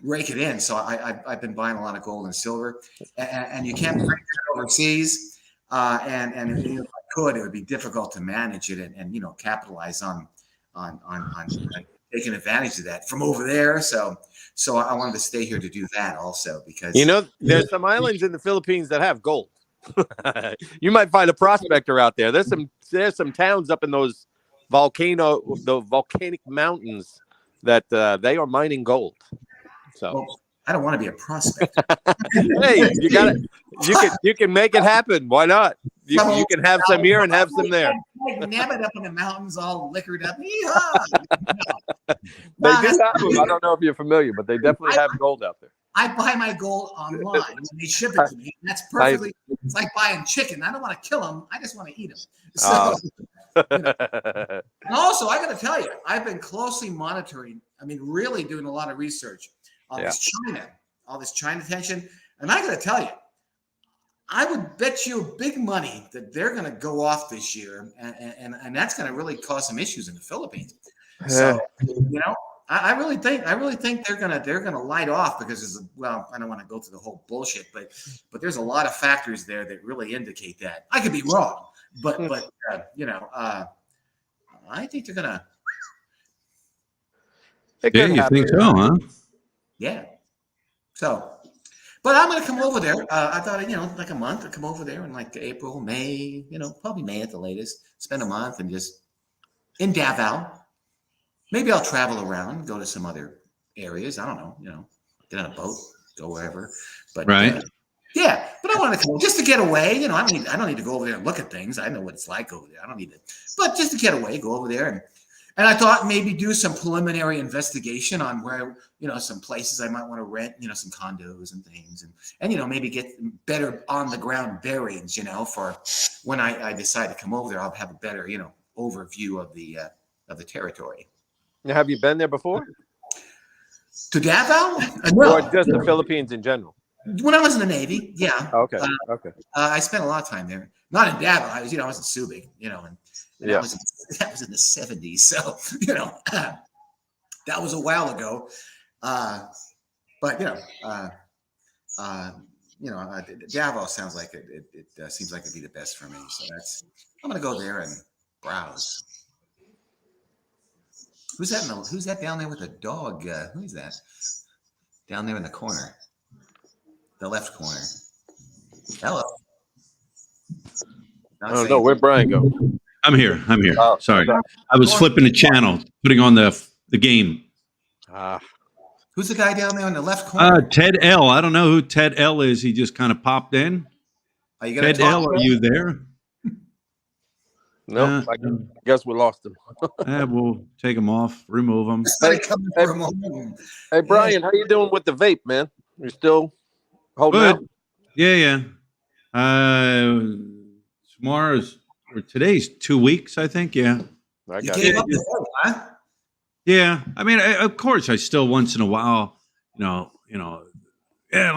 Speaker 3: rake it in. So I've been buying a lot of gold and silver, and you can't bring it overseas. And if I could, it would be difficult to manage it and capitalize on taking advantage of that from over there. So I wanted to stay here to do that also because
Speaker 2: there's some islands in the Philippines that have gold. You might find a prospector out there. There's some towns up in the volcanic mountains that they are mining gold. So
Speaker 3: well, I don't want to be a prospector.
Speaker 2: hey, you can make it happen. Why not? You can have some here and have some there.
Speaker 3: Nab it up in the mountains, all liquored up.
Speaker 2: They do have them. I don't know if you're familiar, but they definitely have gold out there.
Speaker 3: I buy my gold online and they ship it to me. And that's perfectly. It's like buying chicken. I don't want to kill them. I just want to eat them. So, and also, I got to tell you, I've been closely monitoring. I mean, really doing a lot of research on all this China tension. And I got to tell you, I would bet you big money that they're going to go off this year, and that's going to really cause some issues in the Philippines. So, I really think they're gonna light off because I don't want to go through the whole bullshit, but there's a lot of factors there that really indicate that. I could be wrong, but I think they're gonna.
Speaker 1: Yeah, you think so, huh?
Speaker 3: Yeah. So, but I'm gonna come over there. I thought like a month. I'd come over there in like April, May. Probably May at the latest. Spend a month and just in Davao. Maybe I'll travel around, go to some other areas. I don't know, get on a boat, go wherever. But
Speaker 1: right.
Speaker 3: But I want to come just to get away. I don't need to go over there and look at things. I know what it's like over there. I don't need to, but just to get away, go over there and I thought maybe do some preliminary investigation on where, some places I might want to rent, some condos and things and maybe get better on the ground bearings, for when I decide to come over there, I'll have a better, overview of the territory.
Speaker 2: Now, have you been there before?
Speaker 3: To Davao?
Speaker 2: No. Or just the Philippines in general?
Speaker 3: When I was in the Navy, yeah.
Speaker 2: Okay.
Speaker 3: I spent a lot of time there. Not in Davao. I was in Subic, and that was in the 70s. So, that was a while ago. But Davao sounds like it seems like it'd be the best for me. So I'm gonna go there and browse. Who's that down there with a dog? Who is that? Down there in the corner. The left corner. Hello.
Speaker 2: No, where'd Brian go?
Speaker 1: I'm here.
Speaker 2: Oh,
Speaker 1: sorry. I was flipping the channel, putting on the game.
Speaker 3: Who's the guy down there in the left corner?
Speaker 1: Ted L. I don't know who Ted L is. He just kind of popped in.
Speaker 3: Are you gonna
Speaker 1: Ted L, are you there?
Speaker 2: No, I guess we lost him.
Speaker 1: We'll take him off, remove him.
Speaker 2: Hey, Brian, how you doing with the vape, man? You still holding
Speaker 1: Good.
Speaker 2: out?
Speaker 1: Yeah. Today's 2 weeks, I think. Yeah.
Speaker 3: You gave up the vape, huh?
Speaker 1: Yeah. I mean, of course, I still once in a while, let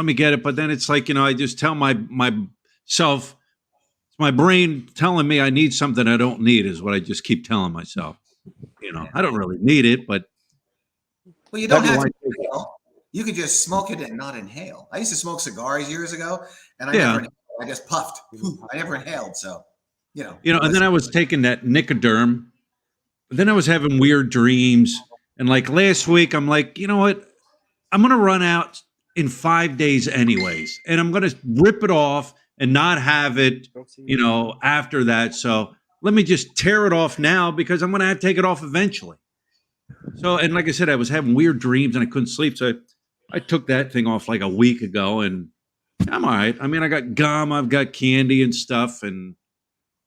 Speaker 1: me get it. But then it's like, I just tell myself, my brain telling me I need something I don't need is what I just keep telling myself. I don't really need it, but.
Speaker 3: Well, you don't have to inhale. You could just smoke it and not inhale. I used to smoke cigars years ago, and I just puffed. I never inhaled, so,
Speaker 1: and then I was taking that Nicoderm, but then I was having weird dreams. And like last week, I'm like, you know what? I'm going to run out in 5 days anyways, and I'm going to rip it off and not have it, after that. So let me just tear it off now because I'm going to have to take it off eventually. So, and like I said, I was having weird dreams and I couldn't sleep. So I took that thing off like a week ago and I'm all right. I mean, I got gum, I've got candy and stuff and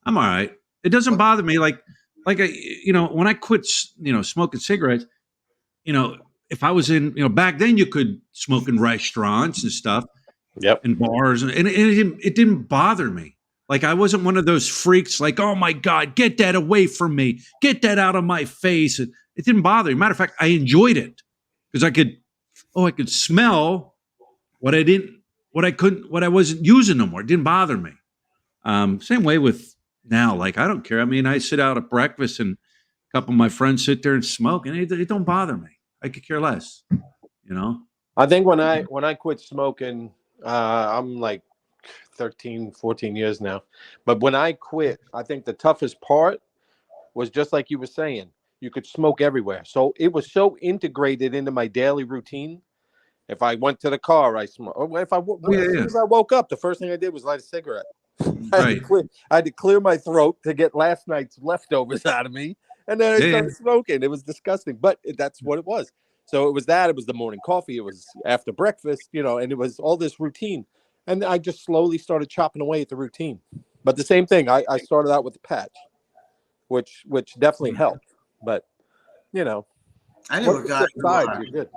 Speaker 1: I'm all right. It doesn't bother me. Like when I quit, smoking cigarettes, if I was in, back then you could smoke in restaurants and stuff.
Speaker 2: Yep.
Speaker 1: In bars, and it didn't bother me. Like I wasn't one of those freaks. Like, oh my God, get that away from me, get that out of my face. It didn't bother me. Matter of fact, I enjoyed it because I could smell what I wasn't using no more. It didn't bother me. Same way with now. Like I don't care. I mean, I sit out at breakfast and a couple of my friends sit there and smoke, and it don't bother me. I could care less.
Speaker 2: I think when I quit smoking. I'm like 13, 14 years now. But when I quit, I think the toughest part was just like you were saying, you could smoke everywhere. So it was so integrated into my daily routine. If I went to the car, I smoked. If I as soon as I woke up, the first thing I did was light a cigarette. I had to clear my throat to get last night's leftovers out of me, and then I started smoking. It was disgusting, but that's what it was. So it was that. It was the morning coffee. It was after breakfast, and it was all this routine. And I just slowly started chopping away at the routine. But the same thing, I started out with the patch, which definitely helped. But
Speaker 3: I knew a guy.
Speaker 2: You're good.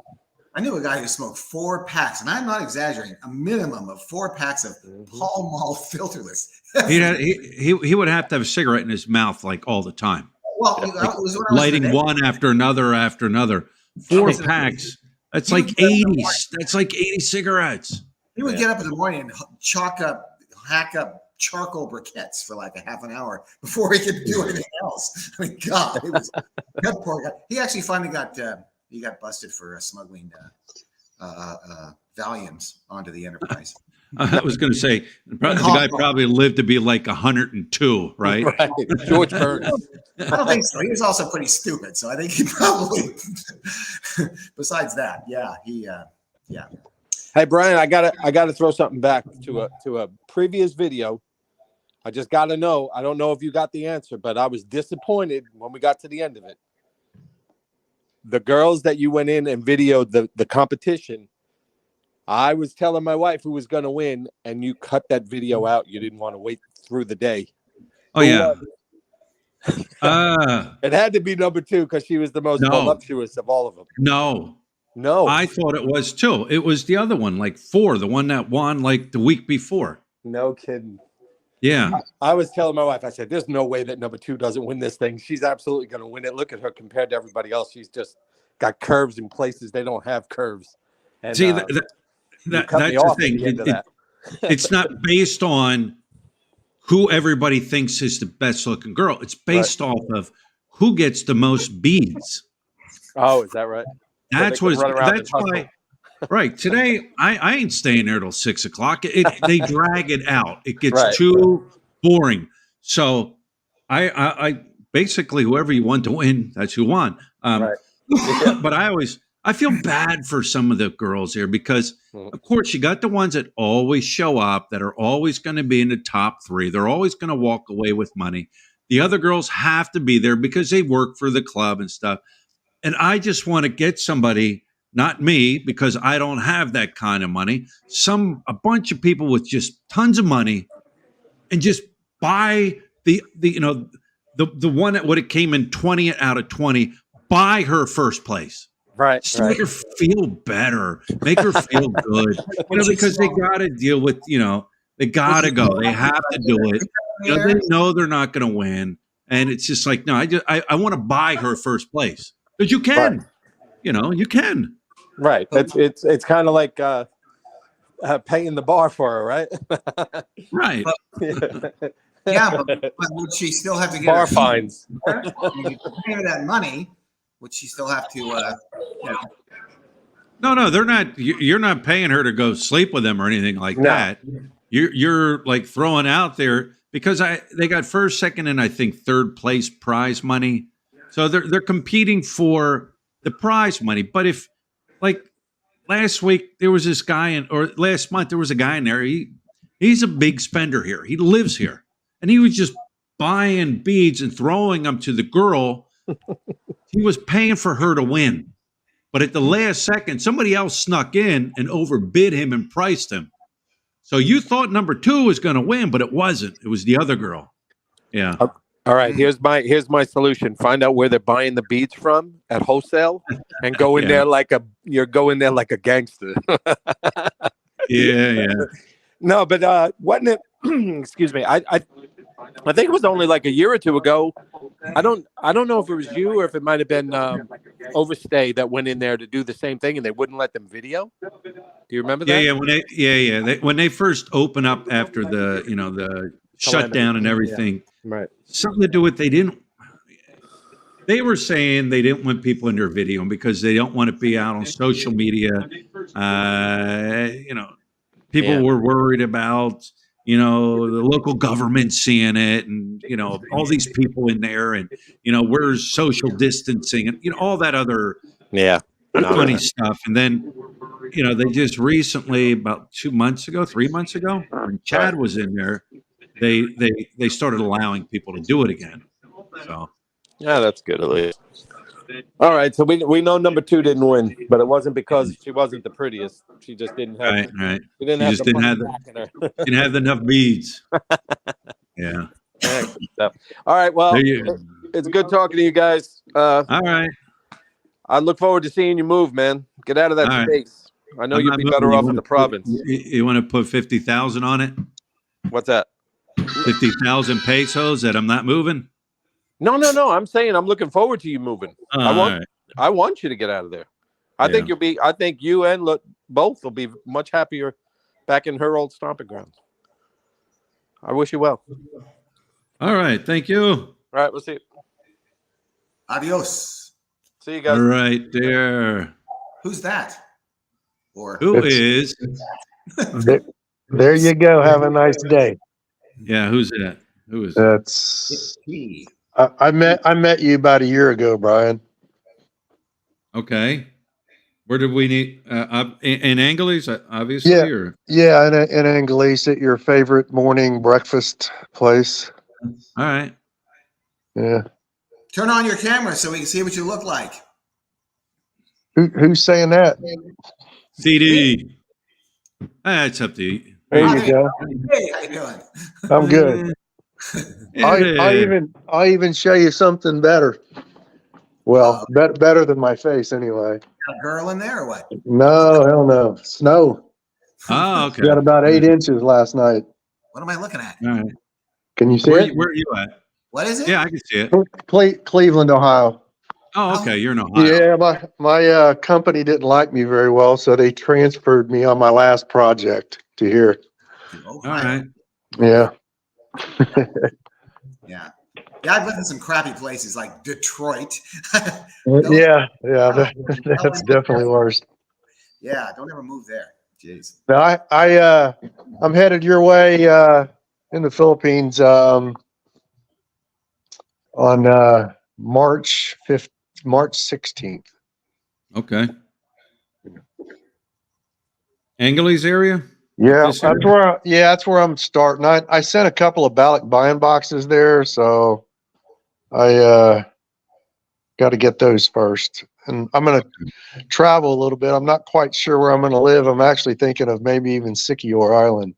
Speaker 3: I knew a guy who smoked 4 packs, and I'm not exaggerating, a minimum of 4 packs of Pall Mall filterless.
Speaker 1: He would have to have a cigarette in his mouth like all the time.
Speaker 3: Well, it was when I was
Speaker 1: lighting one after another. 4 packs. That's like 80. That's like 80 cigarettes.
Speaker 3: He would get up in the morning and hack up charcoal briquettes for like a half an hour before he could do anything else. I mean, God, it was that poor guy. He actually finally got busted for smuggling Valiums onto the Enterprise.
Speaker 1: I was going to say the guy probably lived to be like 102, right?
Speaker 2: Right. George Burns.
Speaker 3: I don't think so. He was also pretty stupid, so I think he probably. Besides that, yeah.
Speaker 2: Hey Brian, I gotta throw something back to a previous video. I just gotta know. I don't know if you got the answer, but I was disappointed when we got to the end of it. The girls that you went in and videoed the competition, I was telling my wife who was going to win, and you cut that video out. You didn't want to wait through the day.
Speaker 1: Oh, yeah.
Speaker 2: It had to be number 2 because she was the most voluptuous of all of them.
Speaker 1: No.
Speaker 2: I
Speaker 1: thought it was too. It was the other one, like 4, the one that won like the week before.
Speaker 2: No kidding.
Speaker 1: Yeah.
Speaker 2: I was telling my wife, I said, there's no way that number 2 doesn't win this thing. She's absolutely going to win it. Look at her compared to everybody else. She's just got curves in places they don't have curves. And,
Speaker 1: see, that's the thing. It's not based on who everybody thinks is the best looking girl. It's based off of who gets the most beads.
Speaker 2: Oh, is that right?
Speaker 1: That's why. Right. Today, I ain't staying there till 6 o'clock. They drag it out. It gets too boring. So I basically, whoever you want to win, that's who won. But I feel bad for some of the girls here because, of course, you got the ones that always show up, that are always going to be in the top 3. They're always going to walk away with money. The other girls have to be there because they work for the club and stuff. And I just want to get somebody, not me, because I don't have that kind of money, a bunch of people with just tons of money and just buy the one that would have came in 20 out of 20, buy her first place.
Speaker 2: Right.
Speaker 1: Just make her feel better, make her feel good, because they got to deal with, they got to go. They have to do it. They know they're not going to win. And it's just like, no, I want to buy her first place because you can, you can.
Speaker 2: Right. It's kind of like paying the bar for her, right?
Speaker 1: Right.
Speaker 3: Yeah, but would she still have to get
Speaker 2: bar fines?
Speaker 3: Pay her that money. Would she still have to?
Speaker 1: No, they're not. You're not paying her to go sleep with them or anything like that. You're like throwing out there because they got first, second, and I think third place prize money. So they're competing for the prize money. But if like last week there was this guy or last month there was a guy in there. He's a big spender here. He lives here, and he was just buying beads and throwing them to the girl. He was paying for her to win. But at the last second, somebody else snuck in and overbid him and priced him. So you thought number 2 was going to win, but it wasn't. It was the other girl. Yeah.
Speaker 2: All right. Here's my solution. Find out where they're buying the beads from at wholesale and go in there like a gangster.
Speaker 1: Yeah.
Speaker 2: No, but wasn't it? Excuse me. I think it was only like a year or two ago. I don't know if it was you or if it might have been Overstay that went in there to do the same thing and they wouldn't let them video. Do you remember that?
Speaker 1: Yeah. When they first opened up after the shutdown and everything,
Speaker 2: right?
Speaker 1: Something to do with they were saying they didn't want people in their video because they don't want to be out on social media. People were worried about the local government seeing it, and all these people in there, and where's social distancing, and all that other
Speaker 2: Yeah. No,
Speaker 1: funny stuff. And then they just recently, about 2 months ago, 3 months ago, when Chad was in there, they started allowing people to do it again. So
Speaker 2: yeah, that's good at least. All right, so we know number 2 didn't win, but it wasn't because she wasn't the prettiest. She just didn't have.
Speaker 1: right.
Speaker 2: She didn't
Speaker 1: She
Speaker 2: have
Speaker 1: just
Speaker 2: the
Speaker 1: didn't have
Speaker 2: money back in her.
Speaker 1: didn't have enough beads. Yeah.
Speaker 2: Yeah, good stuff. All right, well,
Speaker 1: There you go.
Speaker 2: it's good talking to you guys.
Speaker 1: All right.
Speaker 2: I look forward to seeing you move, man. Get out of that
Speaker 1: All right.
Speaker 2: space. I know
Speaker 1: I'm
Speaker 2: you'd
Speaker 1: not
Speaker 2: be
Speaker 1: moving.
Speaker 2: better
Speaker 1: You
Speaker 2: off in
Speaker 1: wanna
Speaker 2: the
Speaker 1: put-
Speaker 2: province.
Speaker 1: You want to put 50,000 on it?
Speaker 2: What's that?
Speaker 1: 50,000 pesos that I'm not moving?
Speaker 2: No. I'm saying I'm looking forward to you moving.
Speaker 1: All right.
Speaker 2: I want you to get out of there. I think you and both will be much happier back in her old stomping grounds. I wish you well.
Speaker 1: All right. Thank you.
Speaker 2: All right, we'll see you.
Speaker 3: Adios.
Speaker 2: See you guys.
Speaker 1: All right, there.
Speaker 3: Who's that? Or
Speaker 1: Who is?
Speaker 4: There you go. Have a nice day.
Speaker 1: Yeah, who's that? Who is?
Speaker 4: That's
Speaker 3: he?
Speaker 4: I met you about a year ago, Brian.
Speaker 1: Okay. Where did we need? In Angeles, obviously.
Speaker 4: Yeah.
Speaker 1: Or?
Speaker 4: Yeah, in Angeles at your favorite morning breakfast place.
Speaker 1: All right.
Speaker 4: Yeah.
Speaker 3: Turn on your camera so we can see what you look like.
Speaker 4: Who's saying that?
Speaker 1: CD. It's up to you.
Speaker 4: There you go.
Speaker 3: Hey, how you doing?
Speaker 4: I'm good. I even show you something better. Well, better than my face anyway.
Speaker 3: Got a girl in there or what?
Speaker 4: No, hell no. Snow.
Speaker 1: Oh, okay.
Speaker 4: Got about 8 inches last night.
Speaker 3: What am I looking at?
Speaker 1: All right.
Speaker 4: Can you see
Speaker 1: Where
Speaker 4: it?
Speaker 1: are you at?
Speaker 3: What is it?
Speaker 1: Yeah, I can see it.
Speaker 4: Cleveland, Ohio.
Speaker 1: Oh, okay. You're in Ohio.
Speaker 4: Yeah, my company didn't like me very well, so they transferred me on my last project to here.
Speaker 3: Ohio.
Speaker 1: All right.
Speaker 4: Yeah.
Speaker 3: Yeah. Yeah, I've lived in some crappy places like Detroit.
Speaker 4: Yeah, that's definitely worse.
Speaker 3: Yeah, don't ever move there. Jeez.
Speaker 4: Now, I'm headed your way in the Philippines on March 16th.
Speaker 1: Okay. Angeles area?
Speaker 4: Yeah,
Speaker 1: This year?
Speaker 4: that's where I'm starting. I sent a couple of ballot buying boxes there, so I got to get those first. And I'm going to travel a little bit. I'm not quite sure where I'm going to live. I'm actually thinking of maybe even Siquijor Island.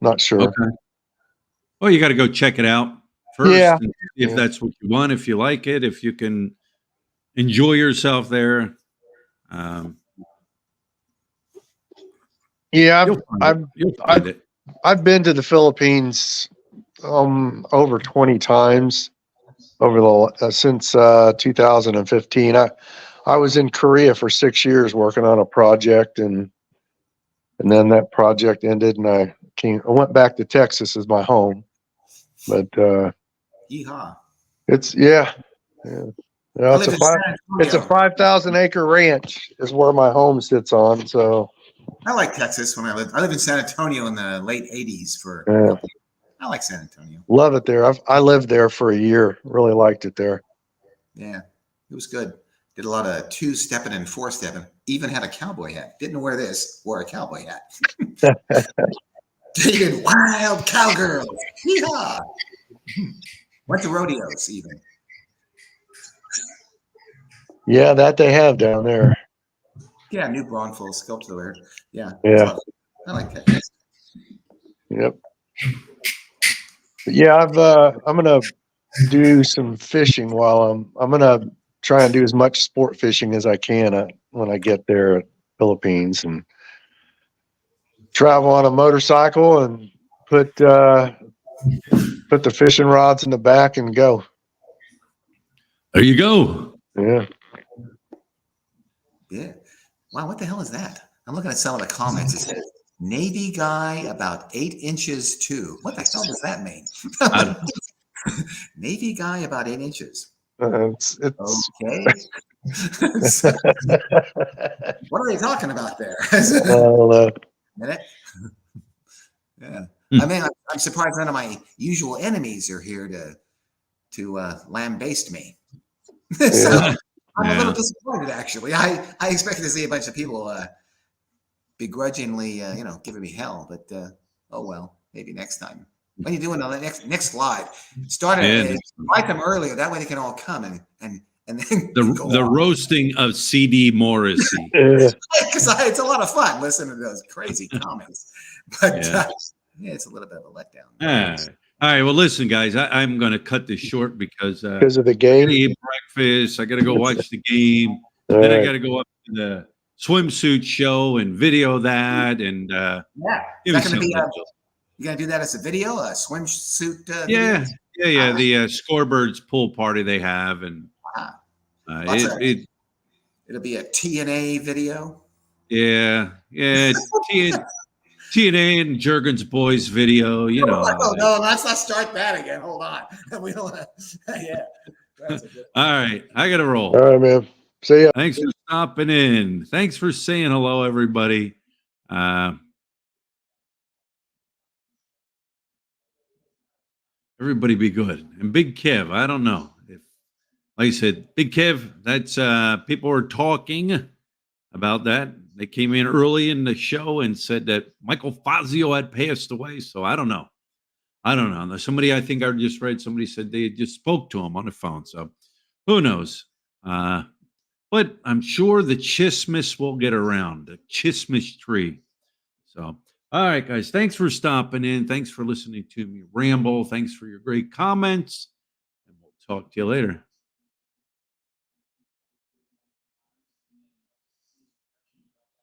Speaker 4: Not sure.
Speaker 1: Okay. Well, you got to go check it out first.
Speaker 4: Yeah.
Speaker 1: And see if that's what you want, if you like it, if you can enjoy yourself there.
Speaker 4: Yeah,
Speaker 1: You'll find it.
Speaker 4: I've been to the Philippines over 20 times since 2015. I was in Korea for 6 years working on a project, and then that project ended, and I went back to Texas as my home. But
Speaker 3: Yeehaw.
Speaker 4: it's it's a 5,000 acre ranch is where my home sits on. So
Speaker 3: I like Texas when I lived in San Antonio in the late 80s for I like San Antonio.
Speaker 4: Love it there. I lived there for a year. Really liked it there.
Speaker 3: Yeah, it was good. Did a lot of 2-stepping and 4-stepping. Even had a cowboy hat. Didn't wear this. Wore a cowboy hat. Dated wild cowgirls. Yeehaw. Went to rodeos even.
Speaker 4: Yeah, that they have down there.
Speaker 3: Yeah, New Braunfels, sculpture. Yeah.
Speaker 4: Yeah.
Speaker 3: I like Texas.
Speaker 4: Yep. But yeah, I'm gonna do some fishing while I'm gonna try and do as much sport fishing as I can when I get there at Philippines, and travel on a motorcycle and put the fishing rods in the back and go.
Speaker 1: There you go.
Speaker 4: Yeah.
Speaker 3: Yeah. Wow, what the hell is that? I'm looking at some of the comments. It says, Navy guy about 8 inches too. What the hell does that mean? Navy guy about 8 inches.
Speaker 4: It's
Speaker 3: Okay. What are they talking about there?
Speaker 4: well,
Speaker 3: Minute. Yeah. I mean, I'm surprised none of my usual enemies are here to lambaste me. So
Speaker 4: Yeah.
Speaker 3: I'm a little
Speaker 1: Yeah.
Speaker 3: disappointed, actually. I expected to see a bunch of people begrudgingly, giving me hell, but oh well, maybe next time. When you're doing the next live,
Speaker 1: Yeah.
Speaker 3: invite them earlier. That way they can all come and then go
Speaker 1: The
Speaker 3: on.
Speaker 1: roasting of CD Morrissey.
Speaker 4: Yeah.
Speaker 3: Because it's a lot of fun listening to those crazy comments. But
Speaker 1: Yeah.
Speaker 3: yeah, it's a little bit of a letdown.
Speaker 1: All right. Well, listen, guys, I'm going to cut this short because I
Speaker 4: Because of the
Speaker 1: got to
Speaker 4: game.
Speaker 1: eat breakfast. I got to go watch the game.
Speaker 4: All
Speaker 1: Then I
Speaker 4: right.
Speaker 1: got to go up to the swimsuit show and video that and
Speaker 3: Yeah,
Speaker 1: give
Speaker 3: is
Speaker 1: me
Speaker 3: that going to be?
Speaker 1: something to do.
Speaker 3: You gonna do that as a video, a swimsuit video?
Speaker 1: Yeah. Yeah.
Speaker 3: Ah.
Speaker 1: The Scorebirds pool party they have, and
Speaker 3: Lots of-
Speaker 1: it
Speaker 3: It'll be a TNA video.
Speaker 1: yeah TNA and Jurgens Boys video. You know.
Speaker 3: Oh, no, let's not start that again. Hold on. We don't. Yeah. That's a good.
Speaker 1: All right, I got to roll.
Speaker 4: All right, man. See ya.
Speaker 1: Thanks for stopping in. Thanks for saying hello, everybody. Everybody be good. And Big Kev, I don't know if, like I said, Big Kev, that's people were talking about that. They came in early in the show and said that Michael Fazio had passed away. So I don't know. Somebody, I think I just read, somebody said they just spoke to him on the phone. So who knows? But I'm sure the Chismis will get around, the Chismis tree. So, all right, guys, thanks for stopping in. Thanks for listening to me ramble. Thanks for your great comments. And we'll talk to you later.